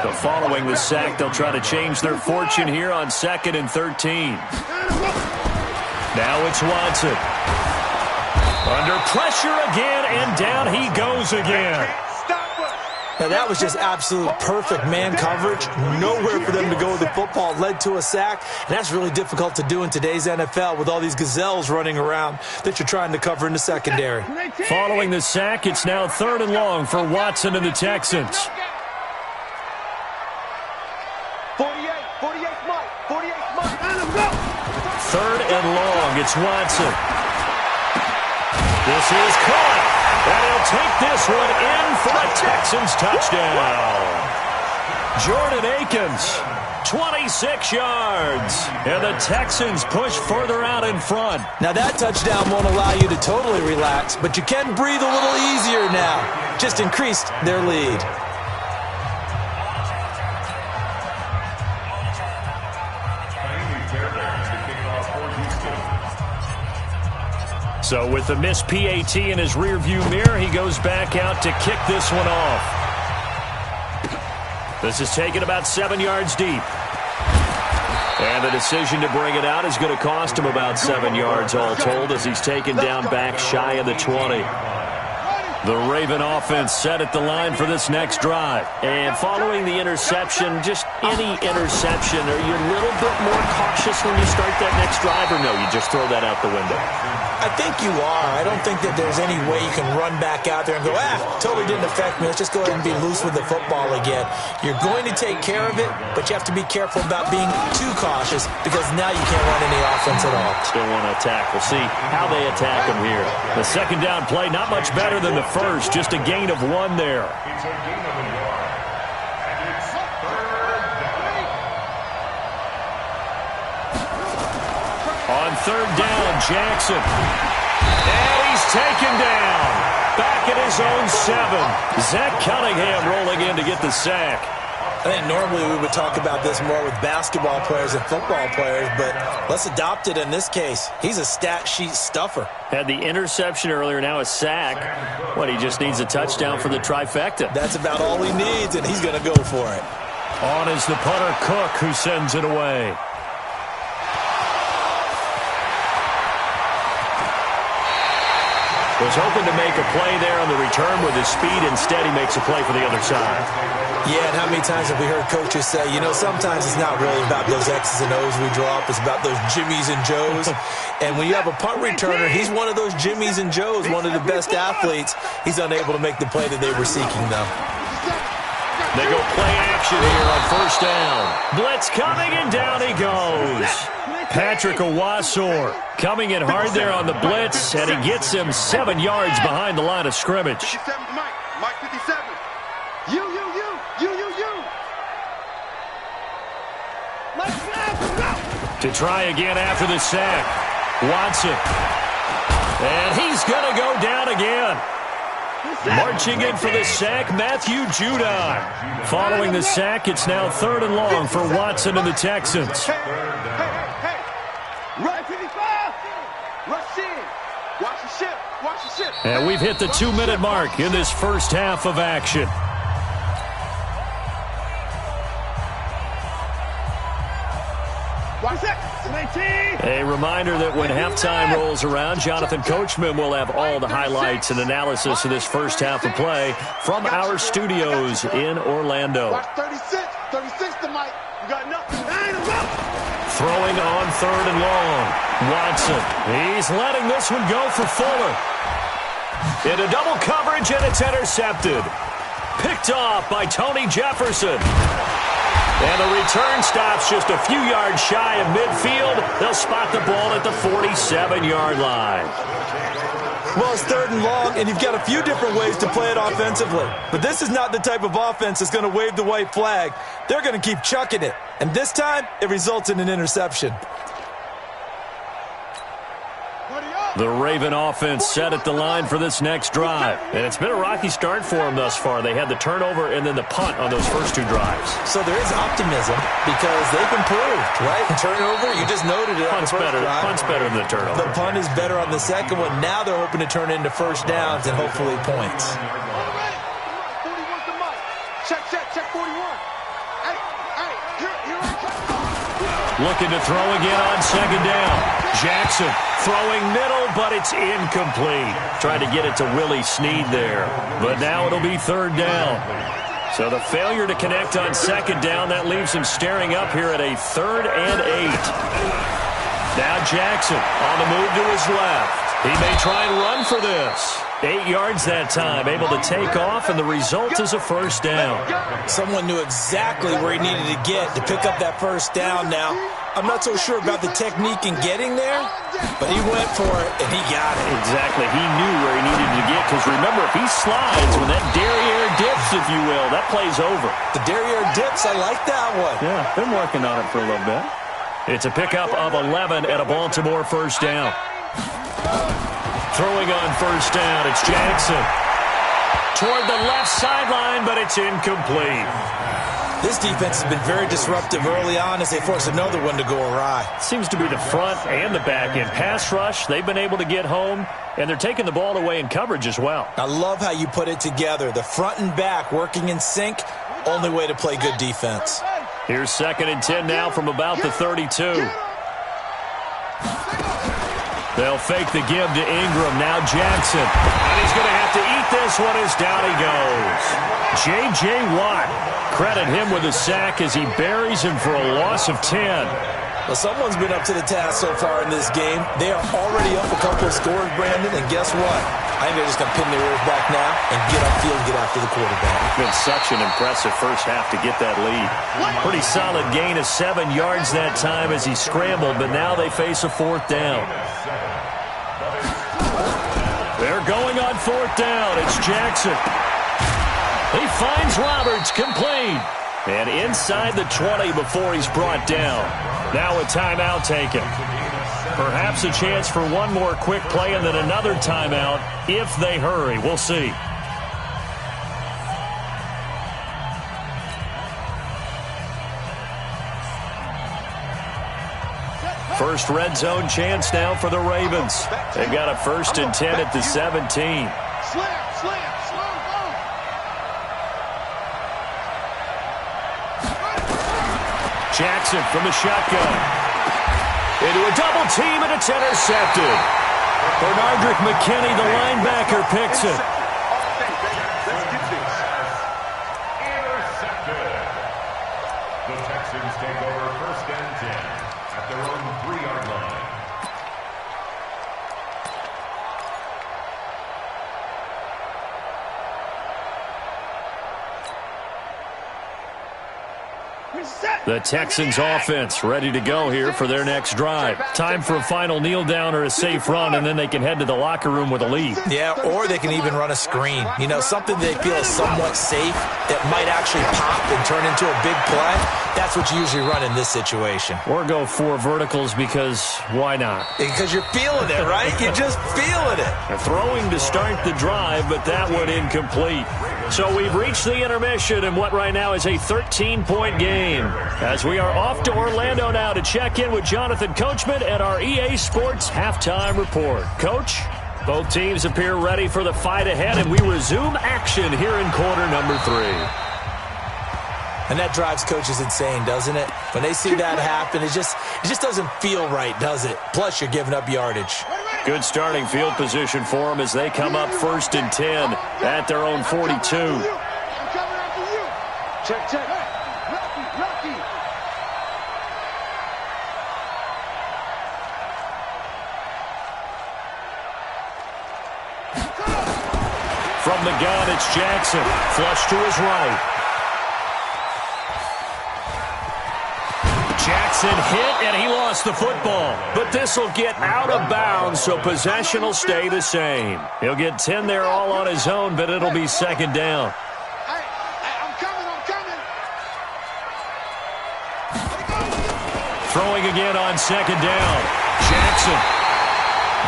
So following the sack, they'll try to change their fortune here on 2nd and 13. Now it's Watson. Under pressure again, and down he goes again. Now, that was just absolute perfect man coverage. Nowhere for them to go with the football. Led to a sack, and that's really difficult to do in today's NFL with all these gazelles running around that you're trying to cover in the secondary. Following the sack, it's now 3rd and long for Watson and the Texans. 48 Mike, and let's go. 3rd and long, it's Watson. This is caught. And he'll take this one in for a Texans touchdown. Jordan Akins, 26 yards. And the Texans push further out in front. Now, that touchdown won't allow you to totally relax, but you can breathe a little easier now. Just increased their lead. So with the missed PAT in his rearview mirror, he goes back out to kick this one off. This is taken about 7 yards deep. And the decision to bring it out is going to cost him about 7 yards all told as he's taken down back shy of the 20. The Raven offense set at the line for this next drive. And following the interception, just any interception, are you a little bit more cautious when you start that next drive, or no, you just throw that out the window? I think you are. I don't think that there's any way you can run back out there and go, totally didn't affect me. Let's just go ahead and be loose with the football again. You're going to take care of it, but you have to be careful about being too cautious because now you can't run any offense at all. Still want to attack. We'll see how they attack him here. The second down play, not much better than the first, just a gain of 1 there. It's a gain of 1 yard. And it's 3rd down. On 3rd down, Jackson. And he's taken down. Back at his own 7. Zach Cunningham rolling in to get the sack. I think normally we would talk about this more with basketball players and football players, but let's adopt it in this case. He's a stat sheet stuffer. Had the interception earlier, now a sack. What, he just needs a touchdown for the trifecta. That's about all he needs, and he's going to go for it. On is the punter, Cook, who sends it away. Was hoping to make a play there on the return with his speed. Instead, he makes a play for the other side. Yeah, and how many times have we heard coaches say, you know, sometimes it's not really about those X's and O's we draw up. It's about those Jimmies and Joes. And when you have a punt returner, he's one of those Jimmies and Joes, one of the best athletes. He's unable to make the play that they were seeking, though. They go play action here on 1st down. Blitz coming, and down he goes. Patrick Owasor coming in hard there on the blitz, and he gets him 7 yards behind the line of scrimmage. 57 Mike 57. You. To try again after the sack. Watson. And he's going to go down again. Marching in for the sack, Matthew Judon. Following the sack, it's now 3rd and long for Watson and the Texans. Hey. Right 55. Rush in. Watch the ship. And we've hit the 2-minute mark in this first half of action. A reminder that when halftime rolls around, Jonathan Coachman will have all the highlights and analysis of this first half of play from our studios in Orlando. Watch 36 to Mike. You got nothing. Throwing on 3rd and long. Watson. He's letting this one go for Fuller. Into double coverage, and it's intercepted. Picked off by Tony Jefferson. And the return stops just a few yards shy of midfield. They'll spot the ball at the 47-yard line. Well, it's 3rd and long, and you've got a few different ways to play it offensively. But this is not the type of offense that's going to wave the white flag. They're going to keep chucking it. And this time, it results in an interception. The Raven offense set at the line for this next drive. And it's been a rocky start for them thus far. They had the turnover and then the punt on those first 2 drives. So there is optimism because they've improved, right? Turnover, you just noted it. Punt's better than the turnover. The punt is better on the second one. Now they're hoping to turn into first downs and hopefully points. 41's the mark. Check 41. Hey, here I come. Looking to throw again on second down. Jackson throwing middle, but it's incomplete. Trying to get it to Willie Snead there. But now it'll be third down. So the failure to connect on second down, that leaves him staring up here at a 3rd and 8. Now Jackson on the move to his left. He may try and run for this. 8 yards that time, able to take off, and the result is a first down. Someone knew exactly where he needed to get to pick up that first down now. I'm not so sure about the technique in getting there, but he went for it, and he got it. Exactly. He knew where he needed to get, because remember, if he slides, when that derriere dips, if you will, that play's over. The derriere dips, I like that one. Yeah, been working on it for a little bit. It's a pickup of 11 at a Baltimore first down. Throwing on first down, it's Jackson. Toward the left sideline, but it's incomplete. This defense has been very disruptive early on as they force another one to go awry. Seems to be the front and the back end. Pass rush, they've been able to get home, and they're taking the ball away in coverage as well. I love how you put it together. The front and back working in sync, only way to play good defense. Here's 2nd and 10 now from about the 32. They'll fake the give to Ingram. Now Jackson. And he's going to have to eat this one as down he goes. J.J. Watt. Credit him with a sack as he buries him for a loss of 10. Well, someone's been up to the task so far in this game. They are already up a couple of scores, Brandon, and guess what? I think they're just going to pin their ears back now and get upfield and get after the quarterback. It's been such an impressive first half to get that lead. Pretty solid gain of 7 yards that time as he scrambled, but now they face a 4th down. They're going on 4th down. It's Jackson. He finds Roberts, complete. And inside the 20 before he's brought down. Now a timeout taken. Perhaps a chance for one more quick play and then another timeout if they hurry. We'll see. First red zone chance now for the Ravens. They've got a 1st and 10 at the 17. Slam. Jackson from the shotgun. Into a double team, and it's intercepted. Bernardrick McKinney, the linebacker, picks it. Let's get this. Intercepted. The Texans take over 1st and 10 at their own 3-yard line. The Texans offense ready to go here for their next drive. Time for a final kneel down or a safe run, and then they can head to the locker room with a lead. Yeah, or they can even run a screen. You know, something they feel is somewhat safe that might actually pop and turn into a big play. That's what you usually run in this situation. Or go 4 verticals because why not? Because you're feeling it, right? You're just feeling it. They're throwing to start the drive, but that one incomplete. So we've reached the intermission in what right now is a 13-point game. As we are off to Orlando now to check in with Jonathan Coachman at our EA Sports Halftime Report. Coach, both teams appear ready for the fight ahead, and we resume action here in quarter number 3. And that drives coaches insane, doesn't it? When they see that happen, it just doesn't feel right, does it? Plus, you're giving up yardage. Good starting field position for them as they come up 1st and 10 at their own 42. I'm coming after you. Check. Rocky. From the gun, it's Jackson. Flush to his right. Jackson hit, and he lost the football. But this will get out of bounds, so possession will stay the same. He'll get 10 there all on his own, but it'll be 2nd down. Hey, I'm coming. Throwing again on 2nd down. Jackson.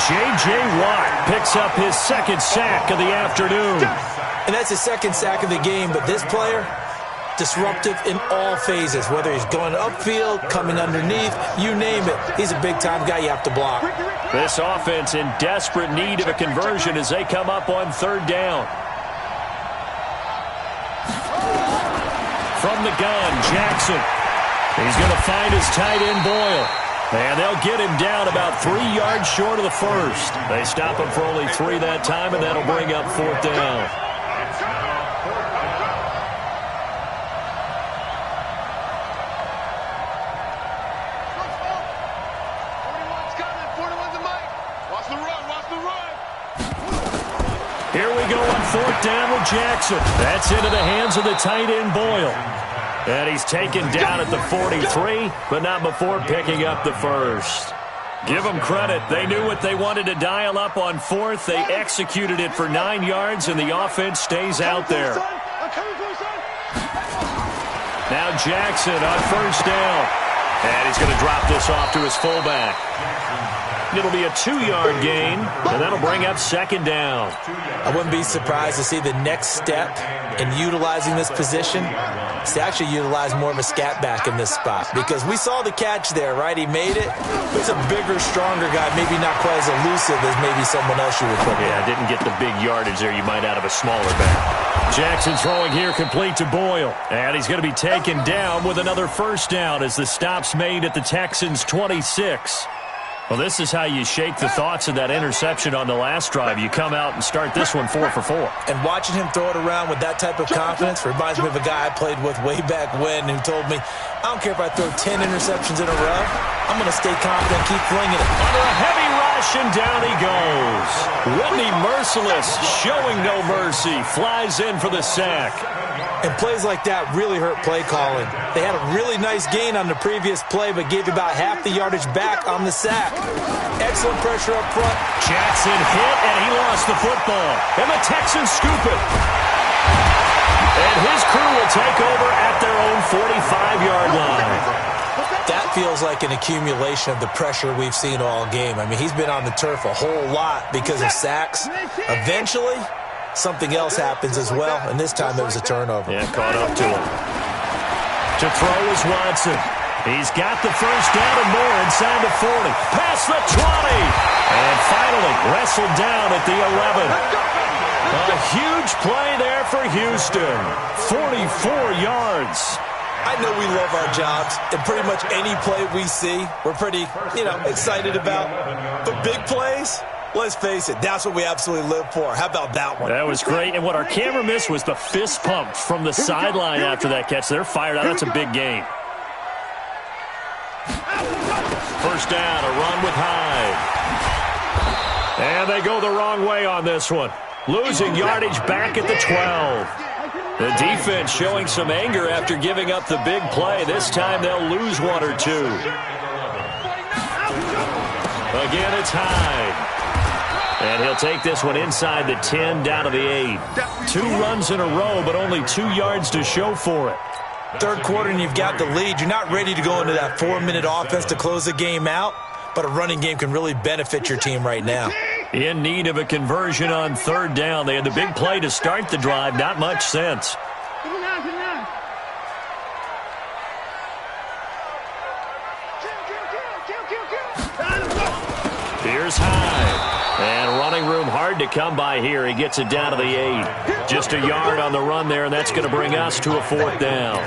J.J. Watt picks up his second sack of the afternoon. And that's his second sack of the game, but this player, disruptive in all phases, whether he's going upfield, coming underneath, you name it. He's a big-time guy you have to block. This offense in desperate need of a conversion as they come up on third down. From the gun, Jackson. He's going to find his tight end, Boyle. And they'll get him down about 3 yards short of the first. They stop him for only 3 that time, and that'll bring up fourth down. Here we go on fourth down with Jackson. That's into the hands of the tight end, Boyle. And he's taken down at the 43, but not before picking up the first. Give them credit. They knew what they wanted to dial up on fourth. They executed it for 9 yards, and the offense stays out there. Now Jackson on first down. And he's going to drop this off to his fullback. It'll be a 2-yard gain, and that'll bring up second down. I wouldn't be surprised to see the next step in utilizing this position is to actually utilize more of a scat back in this spot, because we saw the catch there, right? He made it. He's a bigger, stronger guy, maybe not quite as elusive as maybe someone else you would put in. Yeah, didn't get the big yardage there you might out of a smaller back. Jackson throwing here complete to Boyle, and he's going to be taken down with another first down as the stop's made at the Texans' 26. Well, this is how you shake the thoughts of that interception on the last drive. You come out and start this one 4 for 4. And watching him throw it around with that type of confidence reminds me of a guy I played with way back when who told me, I don't care if I throw 10 interceptions in a row, I'm going to stay confident and keep flinging it. Under a heavy rush, and down he goes. Whitney Merciless, showing no mercy, flies in for the sack. And plays like that really hurt play calling. They had a really nice gain on the previous play, but gave about half the yardage back on the sack. Excellent pressure up front. Jackson hit, and he lost the football. And the Texans scoop it. And his crew will take over at their own 45-yard line. That feels like an accumulation of the pressure we've seen all game. I mean, he's been on the turf a whole lot because of sacks. Eventually, something else happens as well, and this time it was a turnover. Yeah, caught up to him. To throw is Watson. He's got the first down and more inside the 40. Past the 20. And finally wrestled down at the 11. A huge play there for Houston. 44 yards. I know we love our jobs, and pretty much any play we see, we're pretty, excited about. But big plays, let's face it, that's what we absolutely live for. How about that one? That was great, and what our camera missed was the fist pump from the sideline after that catch. They're fired out. That's a big gain. First down, a run with Hyde. And they go the wrong way on this one. Losing yardage back at the 12. The defense showing some anger after giving up the big play. This time they'll lose 1 or 2. Again, it's Hyde. And he'll take this one inside the 10, down to the 8. 2 runs in a row, but only 2 yards to show for it. Third quarter and you've got the lead. You're not ready to go into that 4-minute offense to close the game out, but a running game can really benefit your team right now. In need of a conversion on third down. They had the big play to start the drive. Not much sense. Here's Hyde. And running room hard to come by here. He gets it down to the 8. Just a yard on the run there, and that's going to bring us to a fourth down.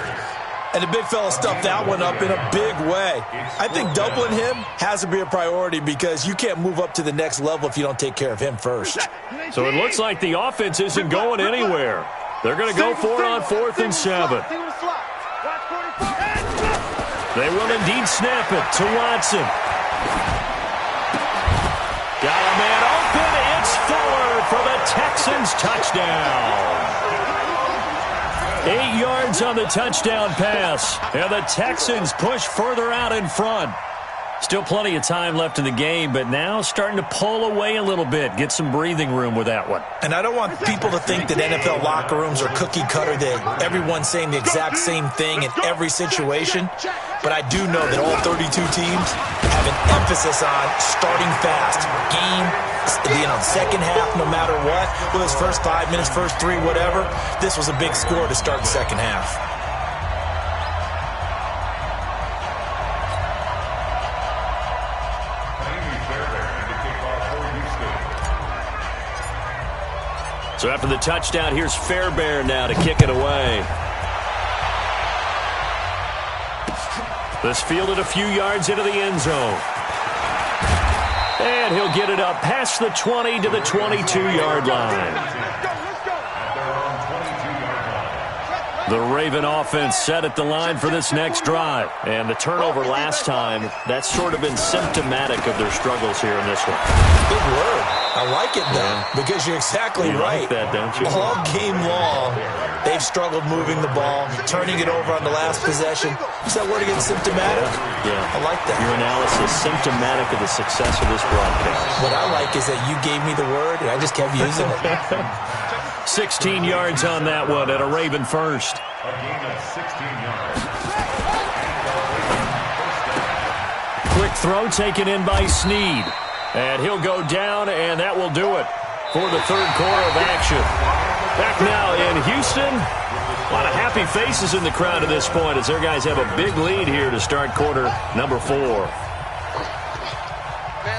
And the big fella stuffed that one up in a big way. I think doubling him has to be a priority because you can't move up to the next level if you don't take care of him first. So it looks like the offense isn't going anywhere. They're going to go for it on 4th and 7. They will indeed snap it to Watson. Got a man open. It's Fuller for the Texans touchdown. 8 yards on the touchdown pass, and the Texans push further out in front. Still plenty of time left in the game, but now starting to pull away a little bit. Get some breathing room with that one. And I don't want people to think that NFL locker rooms are cookie cutter, that everyone's saying the exact same thing in every situation. But I do know that all 32 teams have an emphasis on starting fast. Second half, no matter what, whether it's first 5 minutes, first 3, whatever. This was a big score to start the second half. So after the touchdown, here's Fairbairn now to kick it away. This fielded a few yards into the end zone. And he'll get it up past the 20 to the 22-yard line. The Raven offense set at the line for this next drive. And the turnover last time, that's sort of been symptomatic of their struggles here in this one. Big word. I like it, though, because you're exactly right. You like that, don't you? All game long, they've struggled moving the ball, turning it over on the last possession. Is that word again, symptomatic? Yeah. I like that. Your analysis, symptomatic of the success of this broadcast. What I like is that you gave me the word, and I just kept using it. 16 yards on that one at a Raven first. A gain of 16 yards. Quick throw taken in by Snead. And he'll go down, and that will do it for the third quarter of action. Back now in Houston. A lot of happy faces in the crowd at this point as their guys have a big lead here to start quarter number 4. Man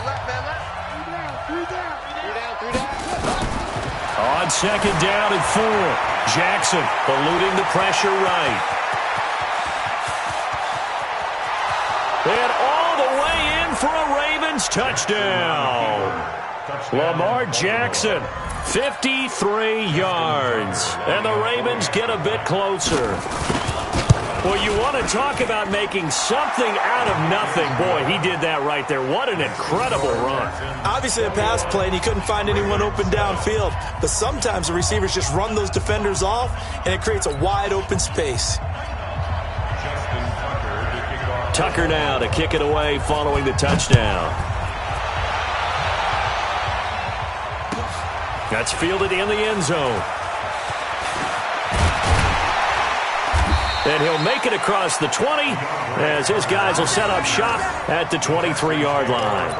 left, man left. Three down. On second down and 4. Jackson eluding the pressure right. And all the way in for a Ravens touchdown. Lamar Jackson, 53 yards. And the Ravens get a bit closer. Well, you want to talk about making something out of nothing. Boy, he did that right there. What an incredible run. Obviously a pass play, and he couldn't find anyone open downfield. But sometimes the receivers just run those defenders off, and it creates a wide open space. Tucker now to kick it away following the touchdown. That's fielded in the end zone. And he'll make it across the 20 as his guys will set up shop at the 23-yard line.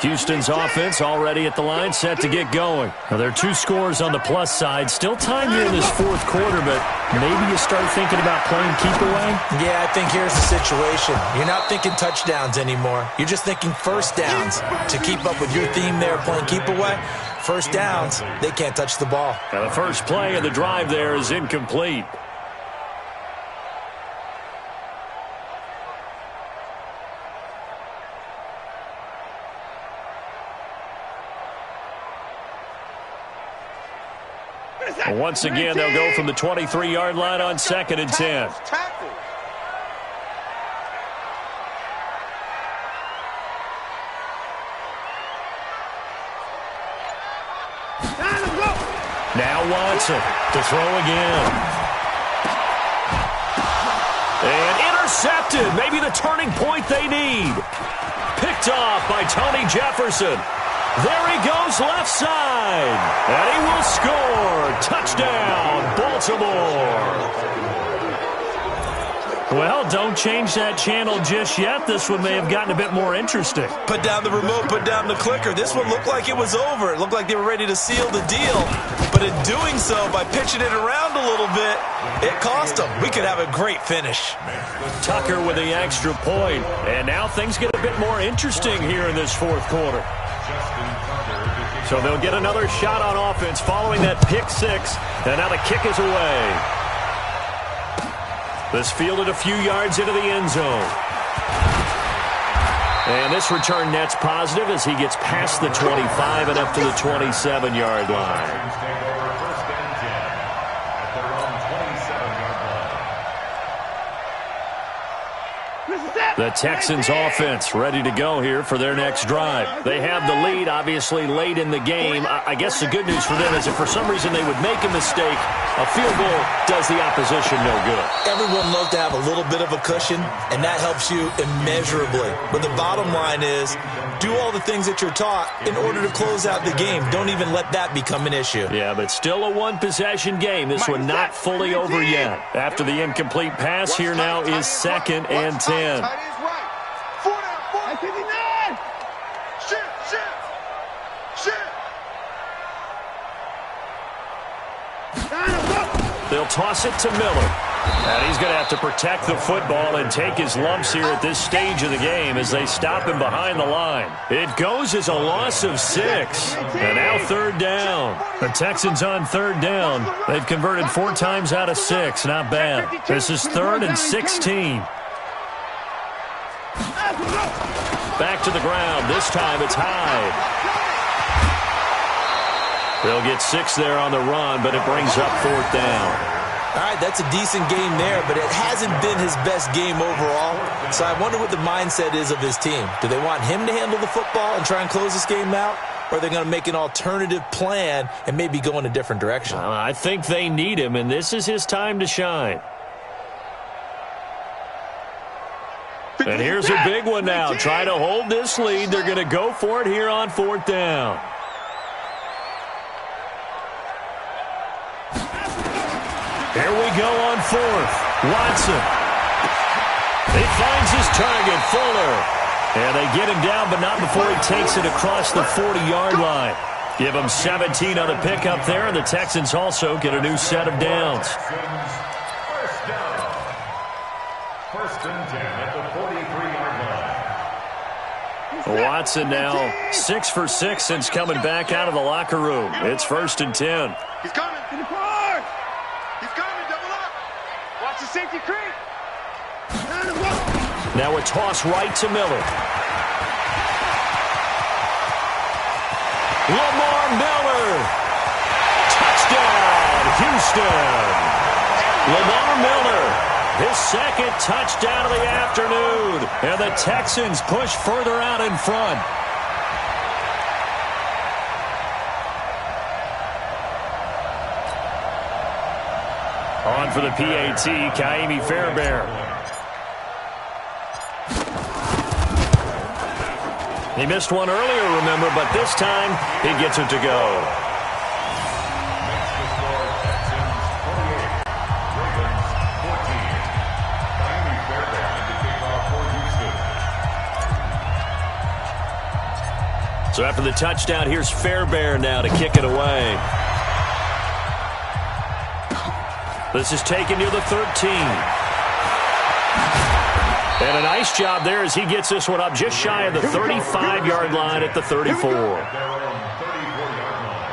Houston's offense already at the line, set to get going. Now, there are 2 scores on the plus side. Still time here in this fourth quarter, but maybe you start thinking about playing keep away? Yeah, I think here's the situation. You're not thinking touchdowns anymore. You're just thinking first downs. To keep up with your theme there, playing keep away, first downs, they can't touch the ball. Now, the first play of the drive there is incomplete. Once again, they'll go from the 23-yard line on second and 10. Now Watson to throw again. And intercepted. Maybe the turning point they need. Picked off by Tony Jefferson. There he goes left side. And he will score. Touchdown, Baltimore. Well, don't change that channel just yet. This one may have gotten a bit more interesting. Put down the remote, put down the clicker. This one looked like it was over. It looked like they were ready to seal the deal. But in doing so, by pitching it around a little bit, it cost them. We could have a great finish. Tucker with the extra point. And now things get a bit more interesting here in this fourth quarter. So they'll get another shot on offense following that pick 6. And now the kick is away. This fielded a few yards into the end zone. And this return net's positive as he gets past the 25 and up to the 27-yard line. The Texans offense ready to go here for their next drive. They have the lead, obviously, late in the game. I guess the good news for them is if for some reason they would make a mistake, a field goal does the opposition no good. Everyone loves to have a little bit of a cushion, and that helps you immeasurably. But the bottom line is, do all the things that you're taught in order to close out the game. Don't even let that become an issue. Yeah, but still a one-possession game. This one not fully over yet. After the incomplete pass, here now is 2nd and 10. They'll toss it to Miller. And he's going to have to protect the football and take his lumps here at this stage of the game as they stop him behind the line. It goes as a loss of 6. And now 3rd down. The Texans on 3rd down. They've converted 4 times out of 6. Not bad. This is 3rd and 16. Back to the ground. This time it's high. They'll get 6 there on the run, but it brings up 4th down. All right, that's a decent game there, but it hasn't been his best game overall. So I wonder what the mindset is of his team. Do they want him to handle the football and try and close this game out? Or are they going to make an alternative plan and maybe go in a different direction? I think they need him, and this is his time to shine. And here's a big one now. Trying to hold this lead. They're going to go for it here on 4th down. Here we go on 4th. Watson. He finds his target, Fuller. And they get him down, but not before he takes it across the 40-yard line. Give him 17 on the pickup there, and the Texans also get a new set of downs. First and 10 at the 43-yard line. Watson now 6 for 6 since coming back out of the locker room. It's 1st and 10. He's coming. To the park. He's coming. Double up. Watch the safety creep. Now a toss right to Miller. Lamar Miller. Touchdown, Houston. Lamar Miller, his 2nd touchdown of the afternoon. And the Texans push further out in front. On for the PAT, Kaimi Fairbairn. He missed one earlier, remember, but this time he gets it to go. Makes the score Texans 48, Ravens 14. Kaimi Fairbairn to kick off for Houston. So after the touchdown, here's Fairbairn now to kick it away. This is taken near the 13. And a nice job there as he gets this one up just shy of the 35-yard line at the 34. Their own 34-yard line.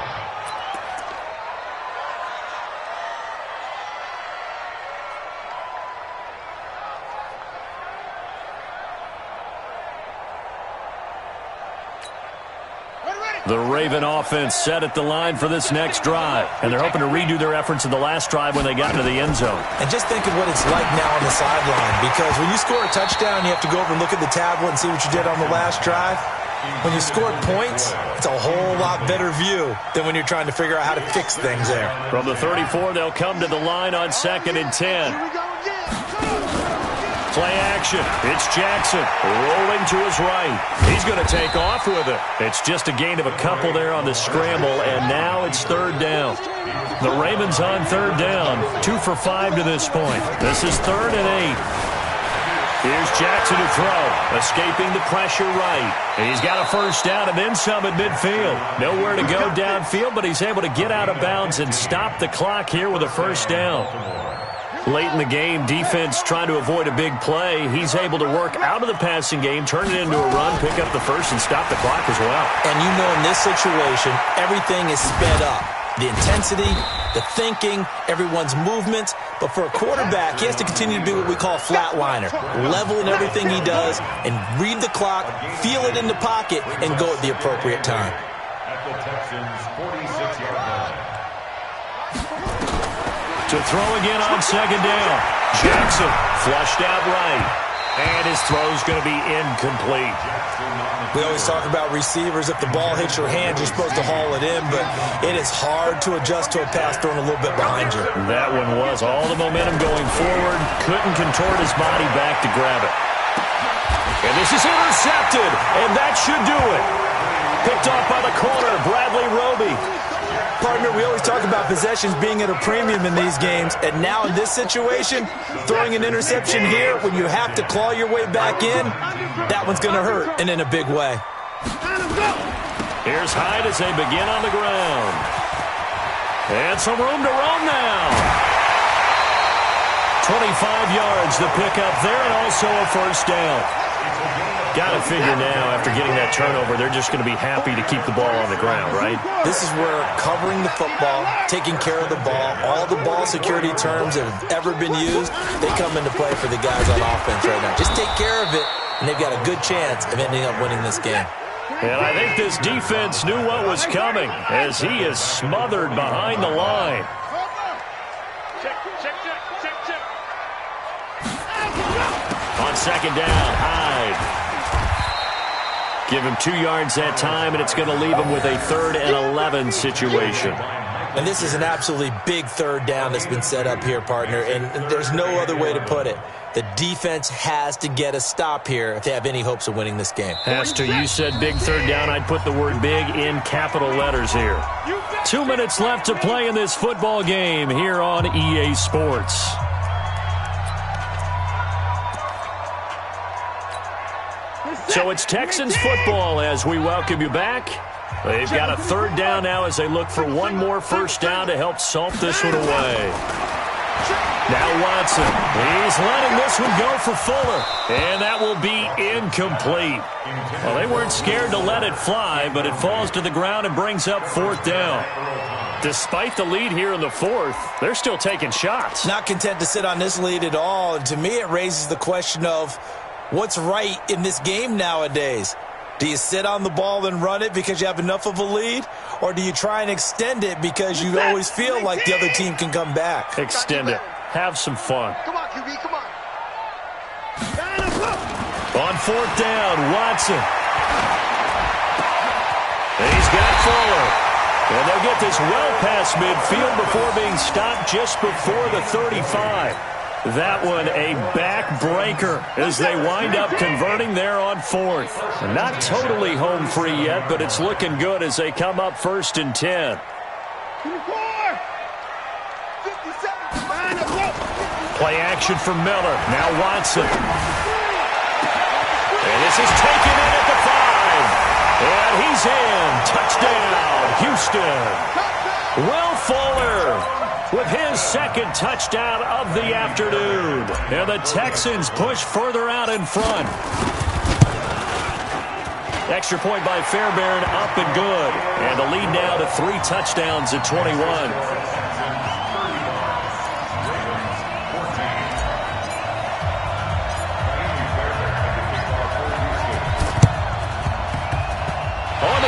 The Raven offense set at the line for this next drive. And they're hoping to redo their efforts in the last drive when they got into the end zone. And just think of what it's like now on the sideline, because when you score a touchdown, you have to go over and look at the tablet and see what you did on the last drive. When you score points, it's a whole lot better view than when you're trying to figure out how to fix things there. From the 34, they'll come to the line on 2nd and 10. Play action. It's Jackson rolling to his right. He's going to take off with it. It's just a gain of a couple there on the scramble, and now it's 3rd down. The Ravens on 3rd down, 2 for 5 to this point. This is 3rd and 8. Here's Jackson to throw, escaping the pressure right. He's got a first down and then some at midfield. Nowhere to go downfield, but he's able to get out of bounds and stop the clock here with a first down. Late in the game, defense trying to avoid a big play. He's able to work out of the passing game, turn it into a run, pick up the first, and stop the clock as well. And you know in this situation, everything is sped up. The intensity, the thinking, everyone's movement. But for a quarterback, he has to continue to be what we call a flatliner. Level in everything he does and read the clock, feel it in the pocket, and go at the appropriate time. At the Texans' 46-yard line. To throw again on 2nd down. Jackson flushed out right. And his throw's going to be incomplete. We always talk about receivers. If the ball hits your hand, you're supposed to haul it in, but it is hard to adjust to a pass thrown a little bit behind you. That one was all the momentum going forward. Couldn't contort his body back to grab it. And this is intercepted, and that should do it. Picked off by the corner, Bradley Roby. Partner, we always talk about possessions being at a premium in these games, and now in this situation, throwing an interception here when you have to claw your way back in, that one's going to hurt, and in a big way. Here's Hyde as they begin on the ground. And some room to roam now. 25 yards to pick up there, and also a first down. Got to figure now, after getting that turnover, they're just going to be happy to keep the ball on the ground, right? This is where covering the football, taking care of the ball, all the ball security terms that have ever been used, they come into play for the guys on offense right now. Just take care of it, and they've got a good chance of ending up winning this game. And I think this defense knew what was coming as he is smothered behind the line. On second down, Hyde. Give him 2 yards that time, and it's going to leave him with a 3rd and 11 situation. And this is an absolutely big third down that's been set up here, partner, and there's no other way to put it. The defense has to get a stop here if they have any hopes of winning this game. Has to. You said big third down. I'd put the word big in capital letters here. 2 minutes left to play in this football game here on EA Sports. So it's Texans football as we welcome you back. They've got a 3rd down now as they look for one more first down to help salt this one away. Now Watson. He's letting this one go for Fuller. And that will be incomplete. Well, they weren't scared to let it fly, but it falls to the ground and brings up 4th down. Despite the lead here in the 4th, they're still taking shots. Not content to sit on this lead at all. And to me, it raises the question of what's right in this game nowadays. Do you sit on the ball and run it because you have enough of a lead? Or do you try and extend it because you always feel like the other team can come back? Extend it. Have some fun. Come on, QB, come on. On 4th down, Watson. And he's got Fuller. And they'll get this well past midfield before being stopped just before the 35. That one a backbreaker as they wind up converting there on 4th. Not totally home free yet, but it's looking good as they come up 1st and 10. 54, 57, Play action for Miller. Now Watson. And this is taken in at the 5. And he's in. Touchdown, Houston. Will Fuller with his 2nd touchdown of the afternoon. And the Texans push further out in front. Extra point by Fairbairn, up and good. And the lead now to 3 touchdowns at 21.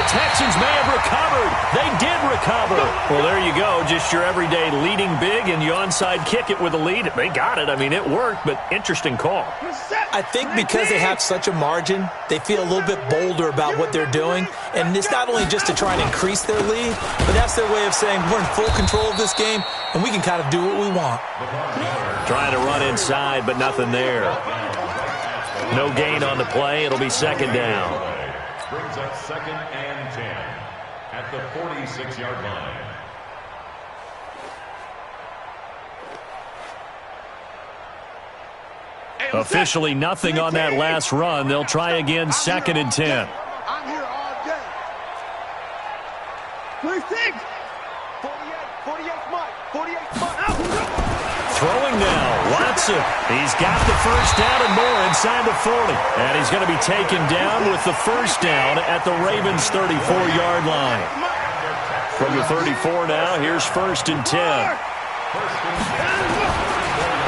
Texans may have recovered. They did recover. Well, there you go. Just your everyday leading big, and you onside kick it with a lead. They got it. I mean, it worked, but interesting call. I think because they have such a margin, they feel a little bit bolder about what they're doing. And it's not only just to try and increase their lead, but that's their way of saying we're in full control of this game, and we can kind of do what we want. Trying to run inside, but nothing there. No gain on the play. It'll be 2nd down. Brings up 2nd and 10 at the 46-yard line. Officially nothing on that last run. They'll try again 2nd and 10. I'm here all day. 46. 48 Mike. 48 Mike. Throwing now, Watson. He's got the first down and more inside the 40. And he's going to be taken down with the first down at the Ravens' 34-yard line. From the 34 now, here's 1st and 10.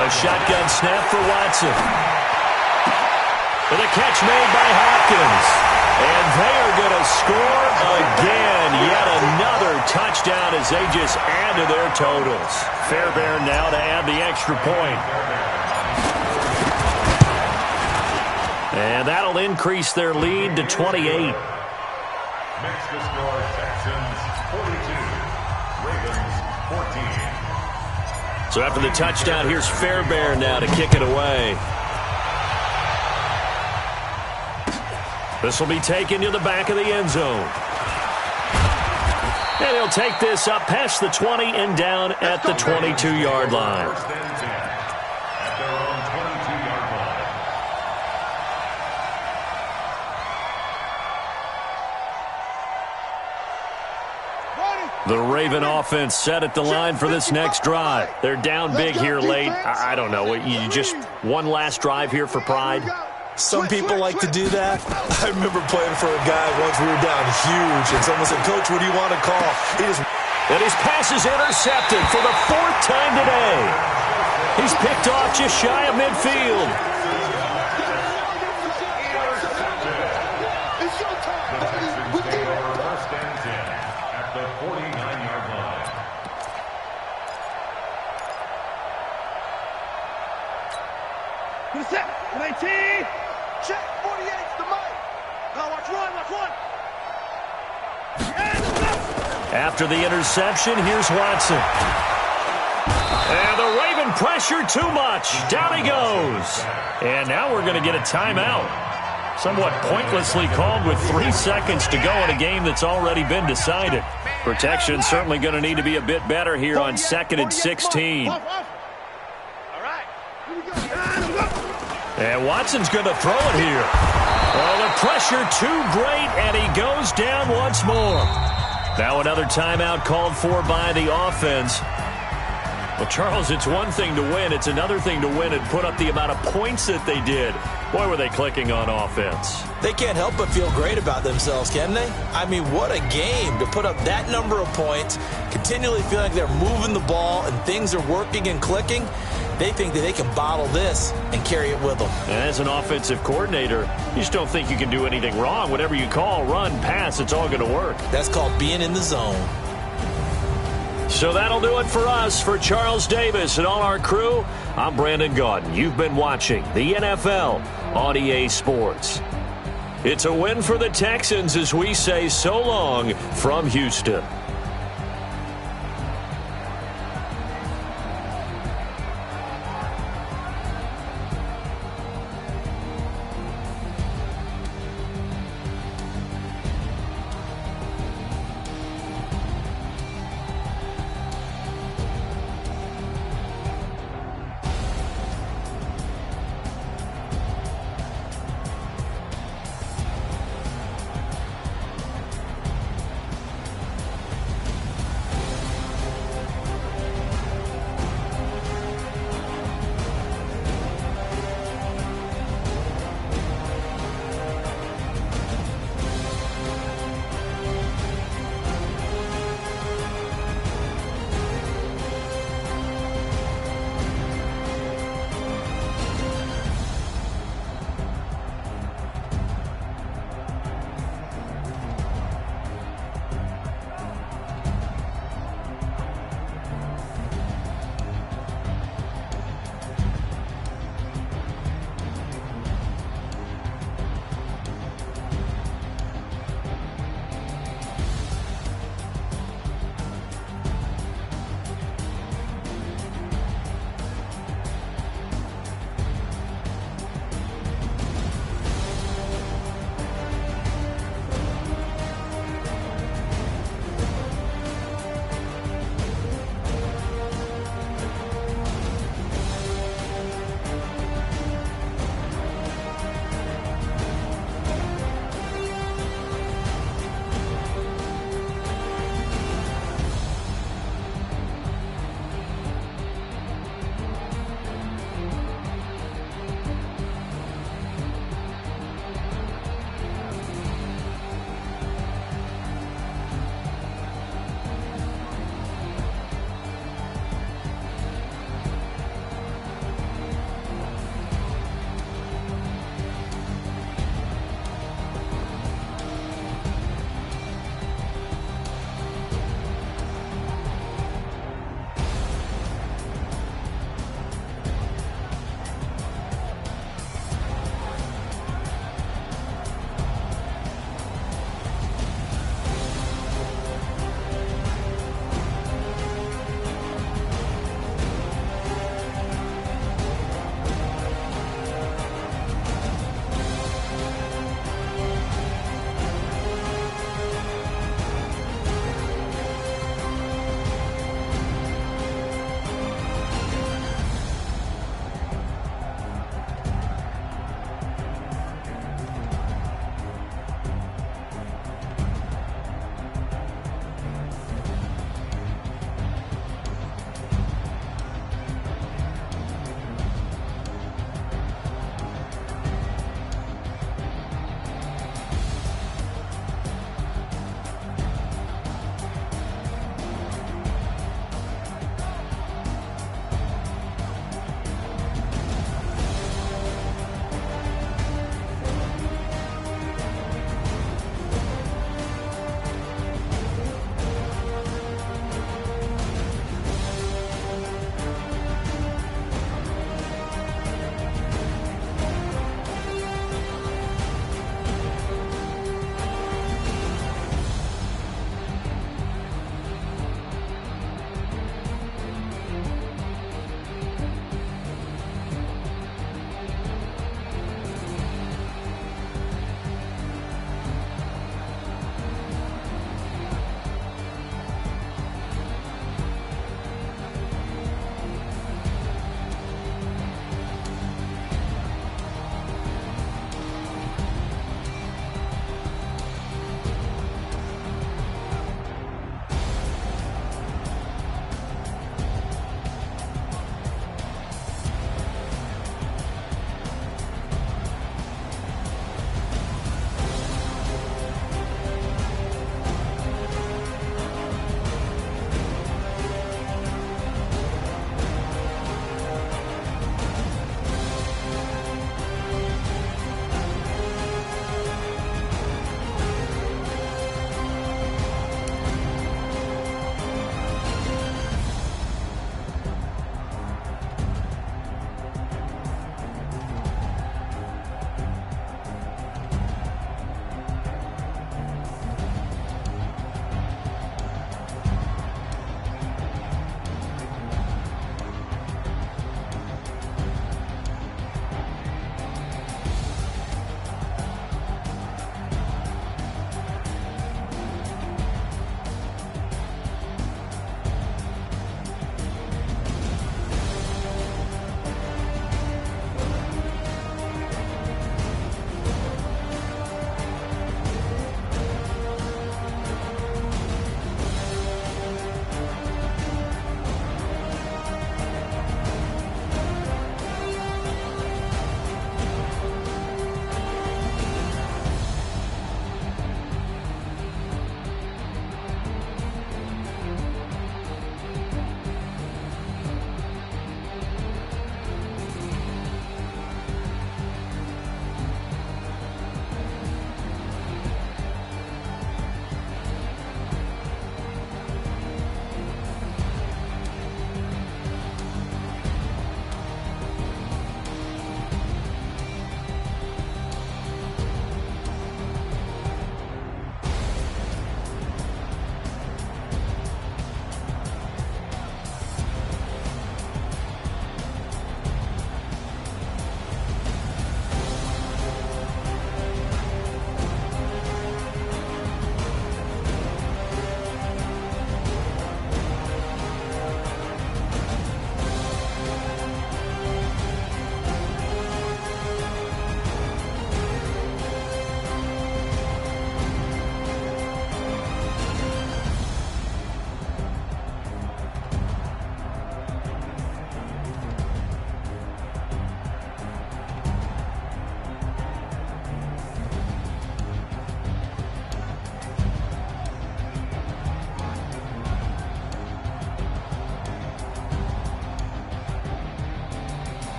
A shotgun snap for Watson. With a catch made by Hopkins. And they are going to score again. Yet another touchdown as they just add to their totals. Fairbairn now to add the extra point. And that'll increase their lead to 28. Makes the score Texans 42, Ravens 14. So after the touchdown, here's Fairbairn now to kick it away. This will be taken to the back of the end zone. And he'll take this up past the 20 and down at the 22-yard line. First and 10 at their own 22-yard line. The Raven offense set at the line for this next drive. They're down big here late. I don't know. You just one last drive here for pride? Some people like to do that. I remember playing for a guy once we were down huge, and someone said, "Coach, what do you want to call?" And his pass is intercepted for the 4th time today. He's picked off just shy of midfield. It's your time. The Texans take over first and 10 at the 49-yard line. To the set. 19. Check. 48's the mic. Now watch one. After the interception, here's Watson. And the Raven pressure too much. Down he goes. And now we're going to get a timeout. Somewhat pointlessly called with 3 seconds to go in a game that's already been decided. Protection's certainly going to need to be a bit better here on 2nd and 16. All right. Here we go. And Watson's going to throw it here. Oh, the pressure too great, and he goes down once more. Now another timeout called for by the offense. Well, Charles, it's one thing to win. It's another thing to win and put up the amount of points that they did. Boy, were they clicking on offense. They can't help but feel great about themselves, can they? I mean, what a game to put up that number of points, continually feeling like they're moving the ball and things are working and clicking. They think that they can bottle this and carry it with them. And as an offensive coordinator, you just don't think you can do anything wrong. Whatever you call, run, pass, it's all going to work. That's called being in the zone. So that'll do it for us. For Charles Davis and all our crew, I'm Brandon Gaudin. You've been watching the NFL on EA Sports. It's a win for the Texans as we say so long from Houston.